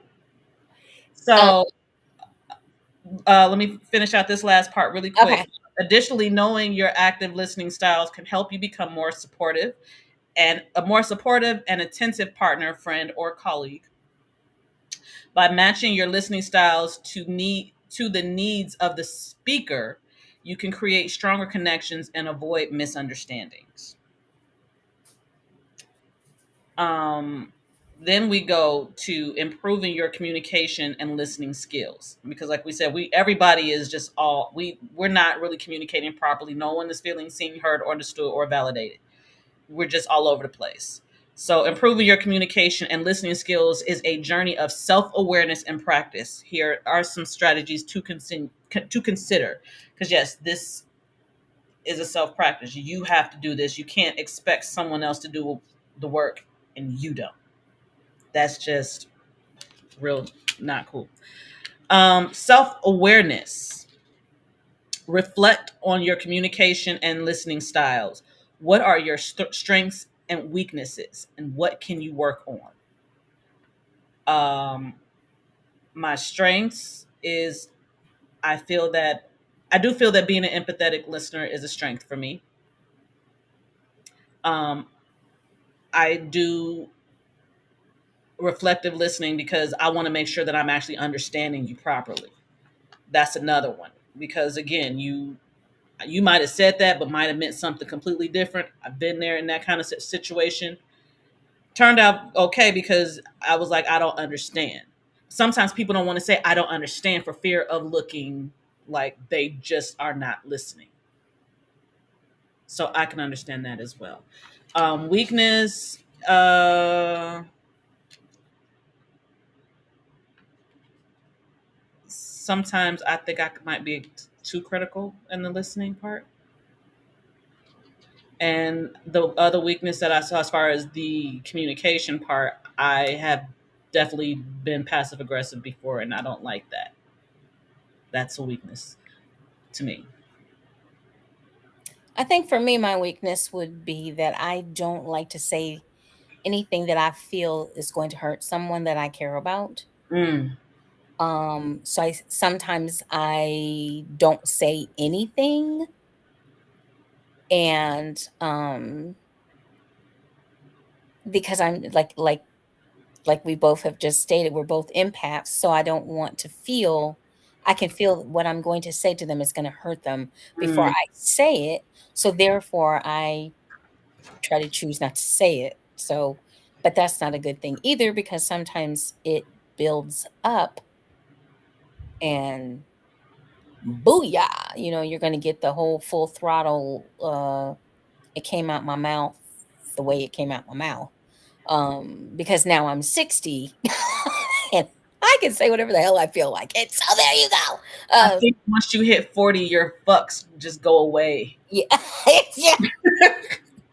So let me finish out this last part really okay. quick. Additionally, knowing your active listening styles can help you become more supportive and a more supportive and attentive partner, friend, or colleague. By matching your listening styles to the needs of the speaker, you can create stronger connections and avoid misunderstandings. Um, then we go to improving your communication and listening skills, because like we said, we everybody is just all we're not really communicating properly. No one is feeling seen, heard, or understood, or validated. We're just all over the place. So improving your communication and listening skills is a journey of self-awareness and practice. Here are some strategies to consider, because yes, this is a self-practice. You have to do this. You can't expect someone else to do the work and you don't. That's just real not cool. Self awareness. Reflect on your communication and listening styles. What are your strengths and weaknesses, and what can you work on? Um, my strengths is I feel that I do feel that being an empathetic listener is a strength for me. Um, I do reflective listening because I want to make sure that I'm actually understanding you properly. That's another one, because again, you might have said that but might have meant something completely different. I've been there in that kind of situation. Turned out okay because I was like, I don't understand. Sometimes people don't want to say I don't understand for fear of looking like they just are not listening. So I can understand that as well. Weakness, sometimes I think I might be too critical in the listening part. And the other weakness that I saw as far as the communication part, I have definitely been passive aggressive before, and I don't like that. That's a weakness to me. I think for me, my weakness would be that I don't like to say anything that I feel is going to hurt someone that I care about. Mm, So sometimes I don't say anything, and because I'm like we both have just stated, we're both empaths, so I don't want to feel. I can feel what I'm going to say to them is going to hurt them before mm. I say it. So therefore, I try to choose not to say it. So, but that's not a good thing either because sometimes it builds up and booyah, you're going to get the whole full throttle. It came out my mouth the way it came out my mouth. Because now I'm 60 and I can say whatever the hell I feel like. And so there you go. I think once you hit 40, your fucks just go away. Yeah, yeah,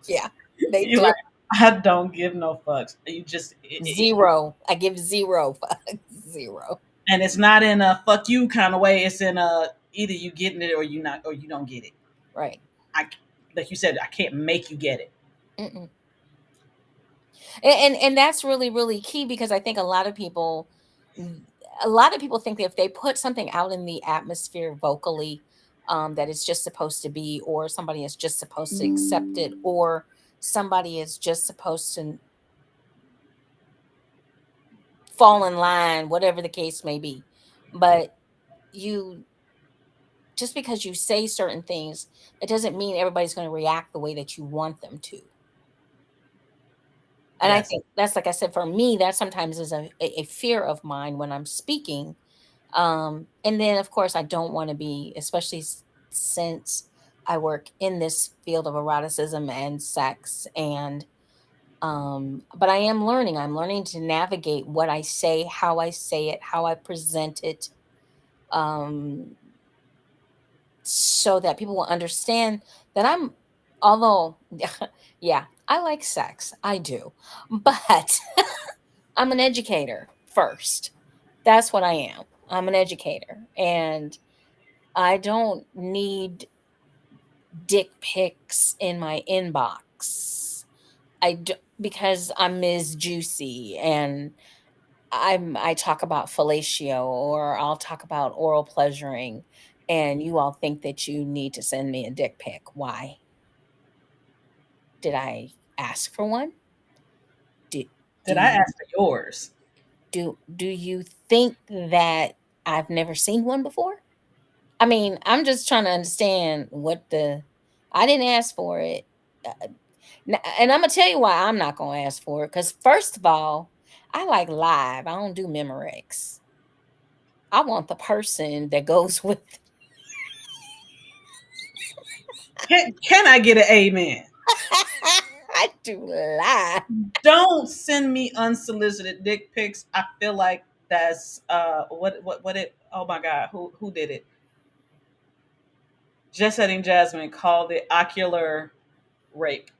yeah. They You like, do. I don't give no fucks. You just Zero. I give zero fucks. Zero. and it's not in a fuck you kind of way. It's in a either you getting it or you not or you don't get it. Right. I like you said, I can't make you get it. Mm-mm. And that's really really key because I think a lot of people think that if they put something out in the atmosphere vocally, that it's just supposed to be, or somebody is just supposed to accept it, or somebody is just supposed to fall in line, whatever the case may be. But you just because you say certain things, it doesn't mean everybody's going to react the way that you want them to. And I Yes. think that's, like I said, for me, that sometimes is a fear of mine when I'm speaking. And then, of course, I don't want to be, especially since I work in this field of eroticism and sex. And, but I am learning. I'm learning to navigate what I say it, how I present it, um, so that people will understand that although, yeah, I like sex. I do. But I'm an educator first. That's what I am. I'm an educator. And I don't need dick pics in my inbox. Because I'm Ms. Juicy and I talk about fellatio or I'll talk about oral pleasuring and you all think that you need to send me a dick pic. Why? Did I ask for one? Do Did do I you ask for yours? do you think that I've never seen one before? I mean, I'm just trying to understand what the I didn't ask for it. Uh, and I'm gonna tell you why I'm not gonna ask for it. Because first of all, I like live. I don't do Memorex. I want the person that goes with. Can I get an amen? I do live. Don't send me unsolicited dick pics. I feel like that's what it. Oh my god, who did it? Just Setting Jasmine called it ocular rape.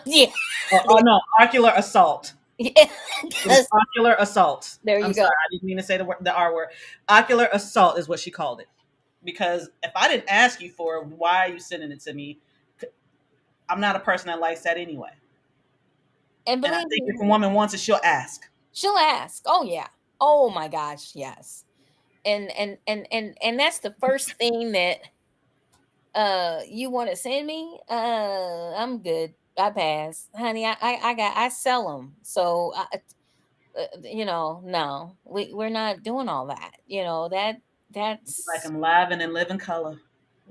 Yeah, Oh no, ocular assault. yeah. It is 'Cause ocular assault. there I'm you sorry, go. I didn't mean to say the R word. Ocular assault is what she called it. Because if I didn't ask you for it, why are you sending it to me? I'm not a person that likes that anyway. And And I believe think if a me, woman wants it, she'll ask. she'll ask. Oh yeah. Oh my gosh, yes. And that's the first thing that you want to send me? I'm good. I pass, honey. I sell them. So no, we're not doing all that. Like That's I'm live and in living color.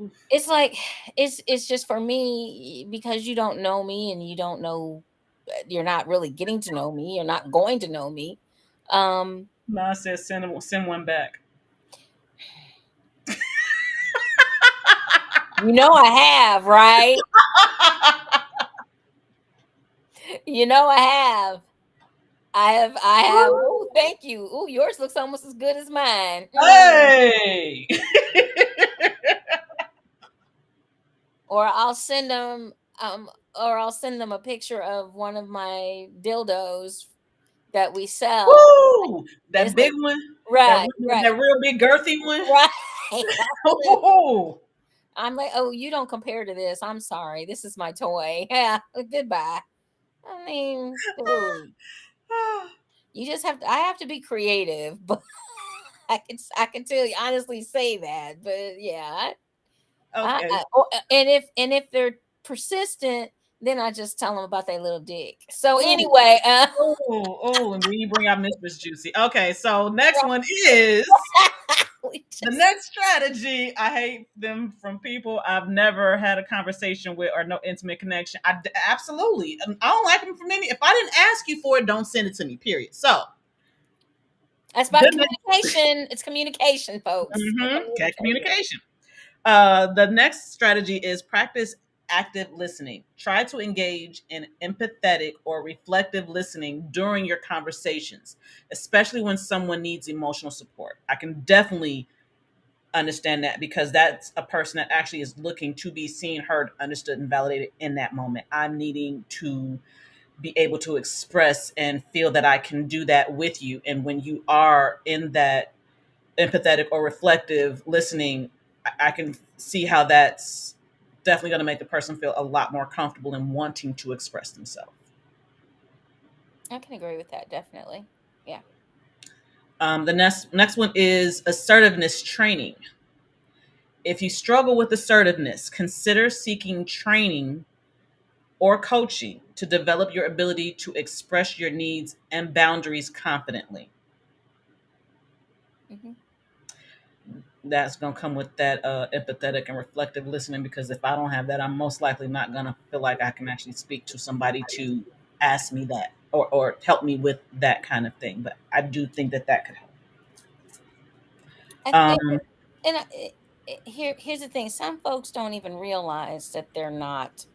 Oof. it's like it's just for me because you don't know me and you don't know you're not really getting to know me. You're not going to know me. Um, No, I said send one back. I have, right? I have. I have. Oh, thank you. Oh, yours looks almost as good as mine. Hey! Or I'll send them or I'll send them a picture of one of my dildos that we sell. Woo! And That it's big like, one, right, right, that real big girthy one. right. Ooh. I'm like, oh, you don't compare to this. I'm sorry. This is my toy. Yeah, goodbye. I mean, dude, you just have to. I have to be creative, but I can tell you honestly say that. But yeah, Okay. and if they're persistent, then I just tell them about their little dick. So Ooh. anyway, Oh, and then you bring out Mistress Juicy. Okay, so next one is we the just next strategy. I hate them from people I've never had a conversation with or no intimate connection. Absolutely, I don't like them from any. If I didn't ask you for it, don't send it to me. Period. So that's about the communication. It's communication, folks. cat Communication. communication. The next strategy is practice active listening. Try to engage in empathetic or reflective listening during your conversations, especially when someone needs emotional support. I can definitely understand that because that's a person that actually is looking to be seen, heard, understood, and validated in that moment. I'm needing to be able to express and feel that I can do that with you. And when you are in that empathetic or reflective listening, I can see how that's definitely going to make the person feel a lot more comfortable in wanting to express themselves. I can agree with that. Definitely. Yeah. The next one is assertiveness training. If you struggle with assertiveness, consider seeking training or coaching to develop your ability to express your needs and boundaries confidently. Hmm. That's going to come with that empathetic and reflective listening, because if I don't have that, I'm most likely not going to feel like I can actually speak to somebody to ask me that, or help me with that kind of thing. But I do think that that could help. I think, Um, and here's the thing: some folks don't even realize that they're not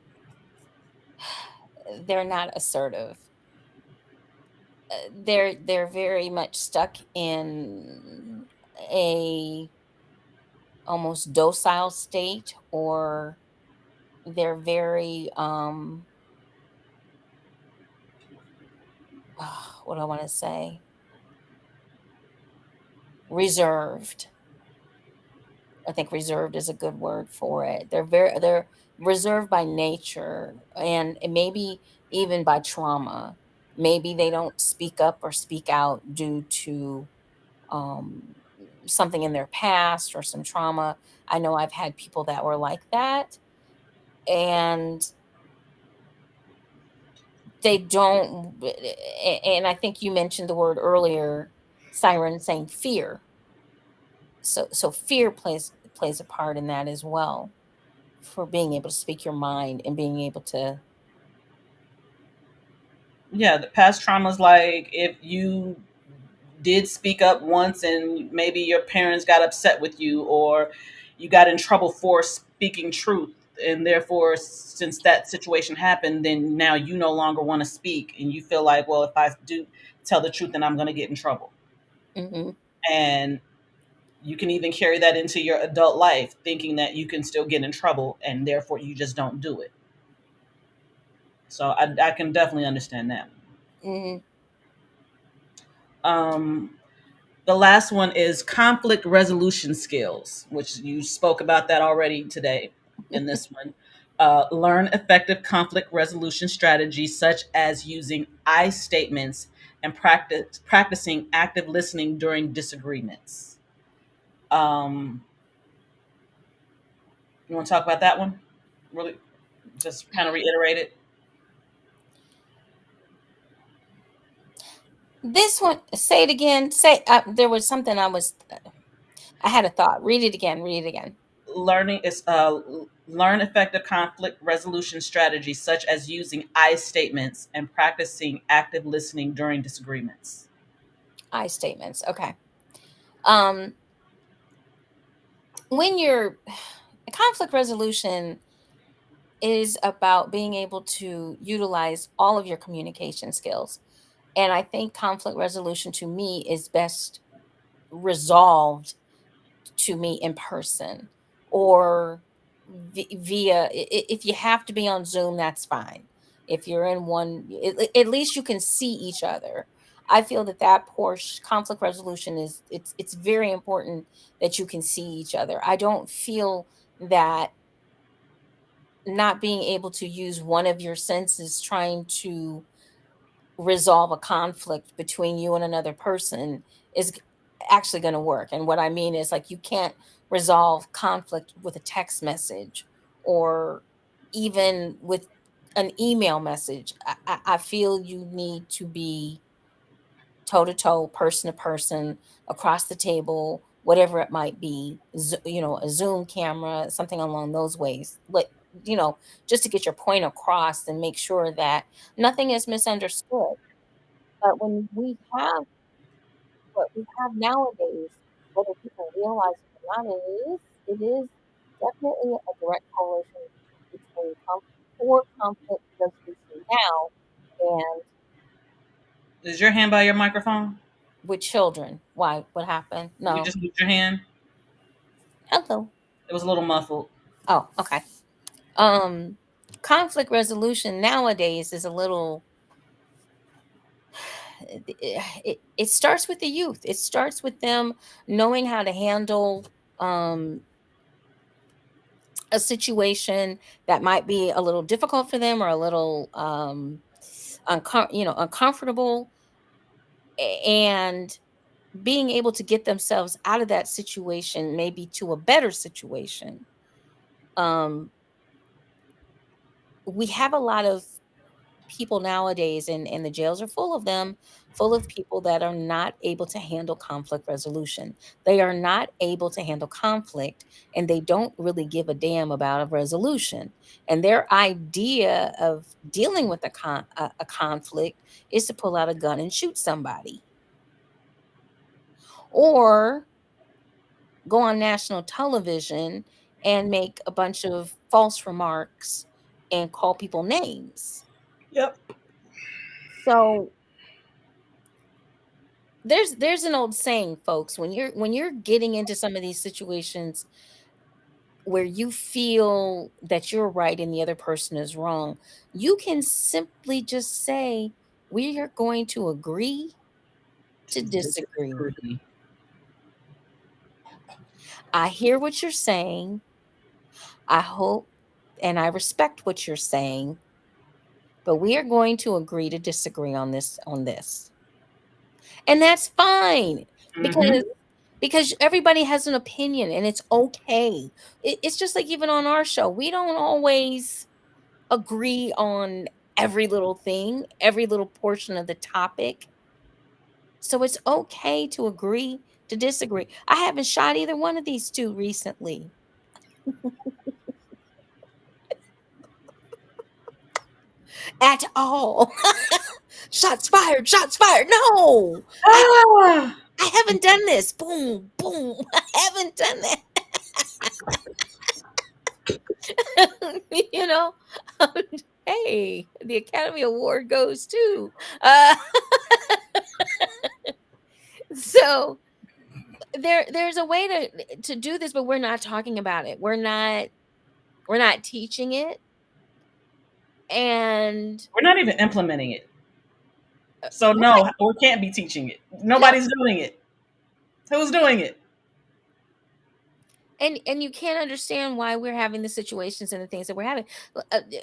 assertive. They're very much stuck in a almost docile state, or they're very what do I want to say, reserved. I think reserved is a good word for it. They're reserved by nature, and maybe even by trauma. Maybe they don't speak up or speak out due to um, something in their past or some trauma. I know I've had people that were like that, and they don't. And I think you mentioned the word earlier. siren saying fear. So fear plays a part in that as well, for being able to speak your mind and being able to. Yeah, the past traumas, like if you did speak up once and maybe your parents got upset with you, or you got in trouble for speaking truth, and therefore since that situation happened, then now you no longer want to speak, and you feel like, well, if I do tell the truth then I'm going to get in trouble. Hmm. And you can even carry that into your adult life, thinking that you can still get in trouble and therefore you just don't do it. So I can definitely understand that. Hmm. um The last one is conflict resolution skills, which you spoke about that already today in this one. Learn effective conflict resolution strategies such as using I statements and practicing active listening during disagreements. Um, you want to talk about that one? Really, just kind of reiterate it. This one, say it again. Say there was something I had a thought. Read it again. Read it again. Learning is learn effective conflict resolution strategies such as using I statements and practicing active listening during disagreements. I statements. Okay. Um, when you're conflict resolution is about being able to utilize all of your communication skills. And I think conflict resolution to me is best resolved to me in person, or via if you have to be on Zoom, that's fine. If you're in one, at least you can see each other. I feel that that portion conflict resolution is it's very important that you can see each other. I don't feel that not being able to use one of your senses trying to resolve a conflict between you and another person is actually going to work. And what I mean is, like, you can't resolve conflict with a text message, or even with an email message. I feel you need to be toe to toe, person to person, across the table, whatever it might be, a Zoom camera, something along those ways. You know, just to get your point across and make sure that nothing is misunderstood. But when we have what we have nowadays, whether people realize it or not, it is definitely a direct correlation between poor conflict resolution now and Is your hand by your microphone? with children. Why? What happened? You No. just moved your hand. Hello. It was a little muffled. Oh, okay. Um, Conflict resolution nowadays is a little. It starts with the youth. It starts with them knowing how to handle um a situation that might be a little difficult for them, or a little uncomfortable, and being able to get themselves out of that situation, maybe to a better situation. um we have a lot of people nowadays, and the jails are full of them, full of people that are not able to handle conflict resolution. They are not able to handle conflict, and they don't really give a damn about a resolution. And their idea of dealing with a conflict is to pull out a gun and shoot somebody, or go on national television and make a bunch of false remarks and call people names. Yep. So there's an old saying, folks, when you're getting into some of these situations where you feel that you're right and the other person is wrong, you can simply just say, we are going to agree to To disagree. disagree. I hear what you're saying. I hope and I respect what you're saying, but we are going to agree to disagree on this. And that's fine, Mm-hmm. because everybody has an opinion, and it's okay. It's just like, even on our show, we don't always agree on every little thing, every little portion of the topic, So it's okay to agree to disagree. I haven't shot either one of these two recently at all. Shots fired, shots fired. No, I, Ah, I haven't done this. Boom, boom. I haven't done that. you know, hey, the Academy Award goes to. So there's a way to do this, but we're not talking about it. We're not teaching it, and we're not even implementing it. So right. no, we can't be teaching it. No, Nobody's doing it. Who's doing it? and you can't understand why we're having the situations and the things that we're having.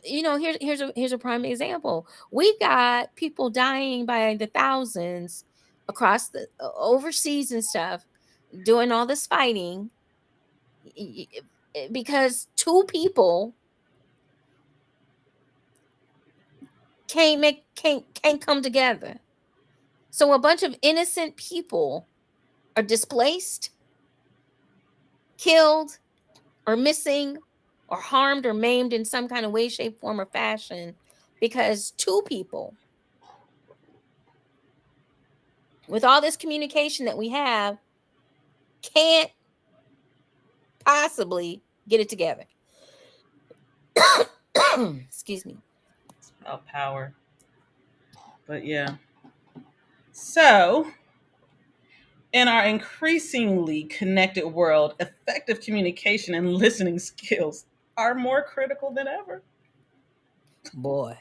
Here's a prime example. We've got people dying by the thousands across the overseas and stuff, doing all this fighting y- because two people can't come together. So a bunch of innocent people are displaced, killed, or missing, or harmed or maimed in some kind of way, shape, form, or fashion because two people, with all this communication that we have, can't possibly get it together. Excuse me. It's about power. But yeah. So, in our increasingly connected world, effective communication and listening skills are more critical than ever. Boy.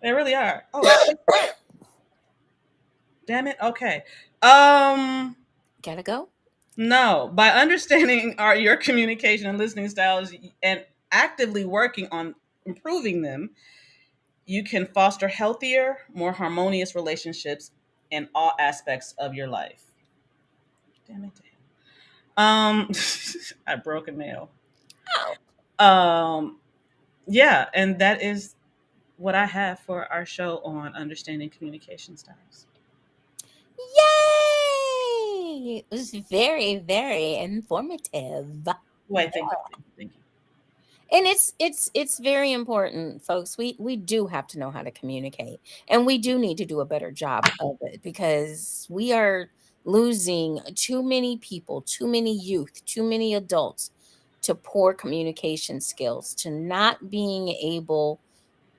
They really are. Oh, damn it. Okay. Um Gotta go. no, by understanding your communication and listening styles and actively working on improving them, you can foster healthier, more harmonious relationships in all aspects of your life. Damn it. Um, I broke a nail. Oh, Um, yeah, and that is what I have for our show on understanding communication styles. yay! It was very, very informative. Wait, thank you, thank you, thank you. And it's very important, folks. We do have to know how to communicate, and we do need to do a better job of it because we are losing too many people, too many youth, too many adults to poor communication skills, to not being able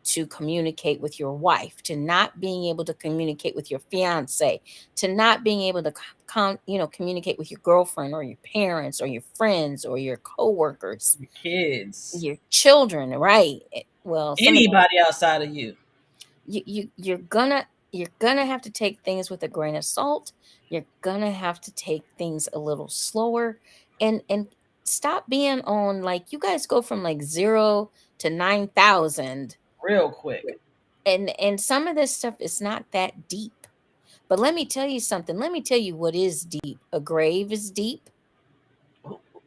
to communicate with your wife, to not being able to communicate with your fiance, to not being able to communicate with your girlfriend or your parents or your friends or your coworkers, Your kids, your children, right? Well, some of anybody outside of you. you're gonna have to take things with a grain of salt. You're gonna have to take things a little slower, and stop being on, like, you guys go from like 0 to 9,000, Real quick. and some of this stuff is not that deep. But let me tell you something. Let me tell you what is deep. A grave is deep.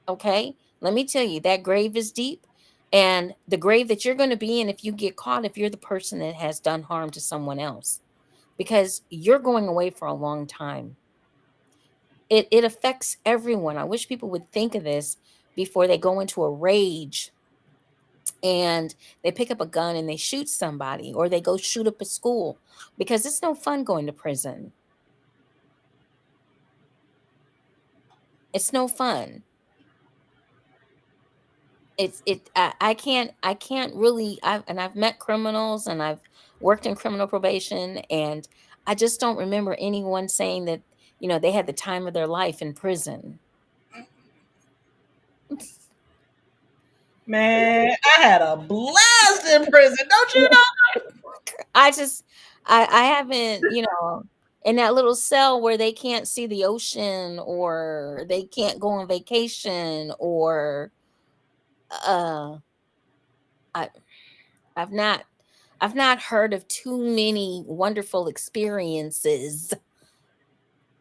Okay, let me tell you, that grave is deep. And the grave that you're going to be in, if you get caught, if you're the person that has done harm to someone else, because you're going away for a long time. It affects everyone. I wish people would think of this before they go into a rage and they pick up a gun and they shoot somebody, or they go shoot up a school, because it's no fun going to prison. It's no fun. I can't really, I've met criminals and I've worked in criminal probation, and I just don't remember anyone saying that, they had the time of their life in prison. Man, I had a blast in prison. Don't you know? I just I haven't, in that little cell where they can't see the ocean, or they can't go on vacation, or uh I I've not heard of too many wonderful experiences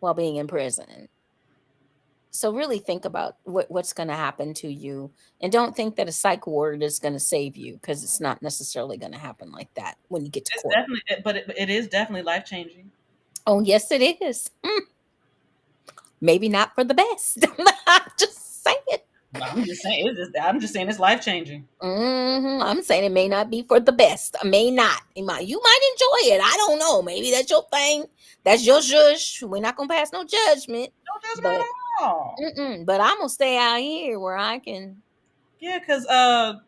while being in prison. So really think about what's going to happen to you, and don't think that a psych ward is going to save you, because it's not necessarily going to happen like that when you get to It's court. definitely, but it is definitely life changing. Oh, yes, it is. Maybe not for the best. I'm just saying. I'm just saying, I'm just saying, it's life changing. I'm saying it may not be for the best. I may not. You might enjoy it. I don't know. Maybe that's your thing. That's your judge. We're not gonna pass no judgment. No judgment But at all. but I'm gonna stay out here where I can. Yeah, because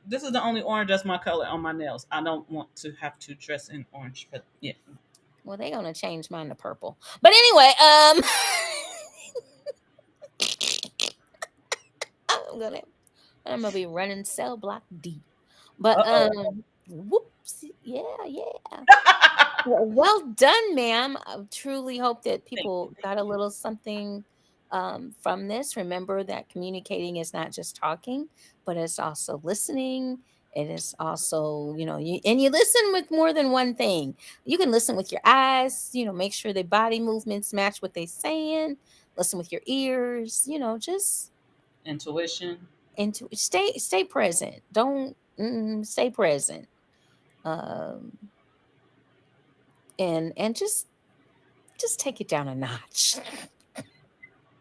this is the only orange that's my color on my nails. I don't want to have to dress in orange, but yeah. Well, they're gonna change mine to purple. But anyway, I'm gonna I'm gonna be running cell block D. But Uh oh. whoops, yeah, yeah. Well done, ma'am. I truly hope that Thank you. people Thank got a you. little something from this. Remember that communicating is not just talking, but it's also listening. It is also, you listen with more than one thing. You can listen with your eyes, make sure the body movements match what they're saying. Listen with your ears, just Intuition. into stay present. Don't stay present. Um, and just take it down a notch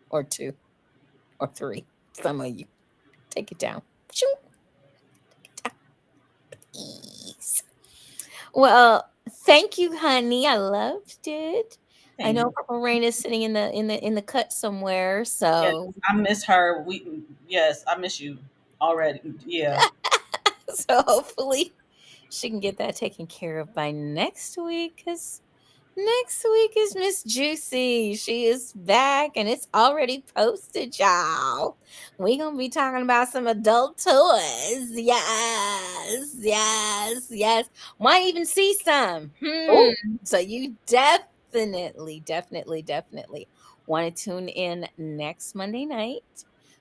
or two or three. Some of you take it down. Shoo, down, please. Well, thank you, honey. I loved it. I know Thank. Purple Rain is sitting in the cut somewhere, Yes, so I miss her. Yes, I miss you already. Yeah. so hopefully she can get that taken care of by next week. Because next week is Miss JewCee. She is back and it's already posted, y'all. We gonna be talking about some adult toys. Yes, yes, yes. Might even see some. Oh, So you definitely want to tune in next Monday night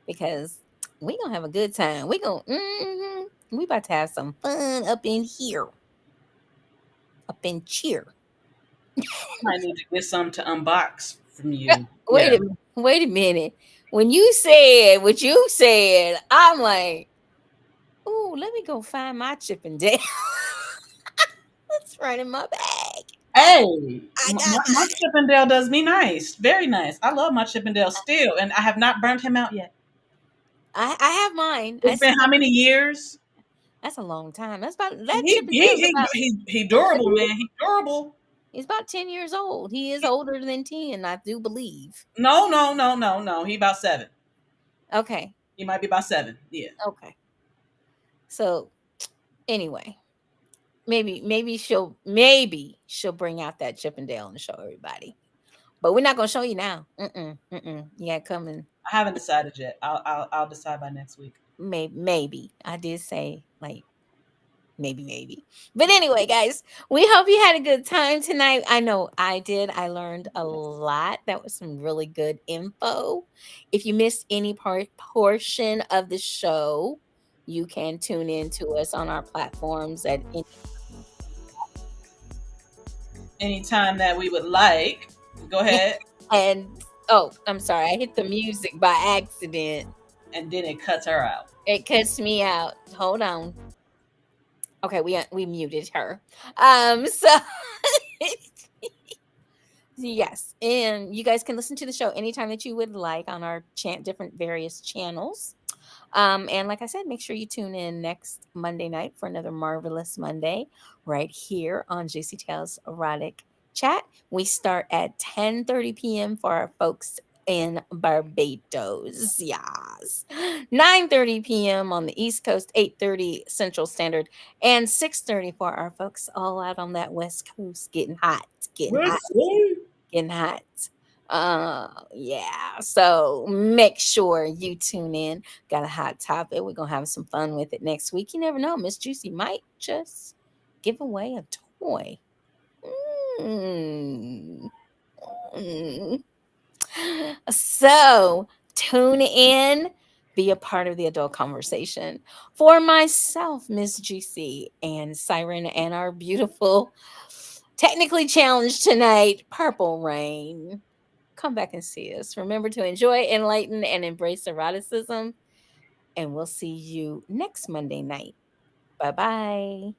because we gonna have a good time. We about to have some fun up in here, up in cheer. I need to get some to unbox from you. Wait Yeah. a minute. Wait a minute. When you said what you said, I'm like, "Ooh, let me go find my Chippendale. It's right in my bag. Hey, I got my Chippendale does me nice. Very nice. I love my Chippendale still, and I have not burnt him out yet. I have mine. I It's been still how have many years? that's a long time. That's about that He he Chippendale is he about he durable, man. He durable. he's about 10 years old. He is older than 10, I do believe. No, no, no, no, no. He about 7. Okay. He might be about 7. Yeah. Okay. So anyway, maybe she'll bring out that Chippendale and show everybody. But we're not gonna show you now. You gotta come and I haven't decided yet. I'll decide by next week. maybe. I did say like maybe. But anyway, guys, we hope you had a good time tonight. I know I did. I learned a lot. That was some really good info. If you missed any portion of the show, you can tune in to us on our platforms at any Anytime that we would like, go ahead, and oh, I'm sorry, I hit the music by accident. and then it cuts her out. It cuts me out. Hold on. Okay, we muted her. So yes, and you guys can listen to the show anytime that you would like on our different various channels. And like I said, make sure you tune in next Monday night for another marvelous Monday right here on JC Tales Erotic Chat. We start at 10:30 p.m. for our folks in Barbados. Yes. 9:30 p.m. on the East Coast, 8:30 Central Standard, and 6:30 for our folks all out on that West Coast getting hot, getting hot, Let's see. getting hot. Yeah. So make sure you tune in. Got a hot topic. We're gonna have some fun with it next week. You never know. Miss Juicy might just give away a toy. Mm. Mm. So tune in, be a part of the adult conversation. For myself, Miss GC and Siren, and our beautiful, technically challenged tonight, Purple Rain. Come back and see us. Remember to enjoy, enlighten, and embrace eroticism. And we'll see you next Monday night. Bye bye.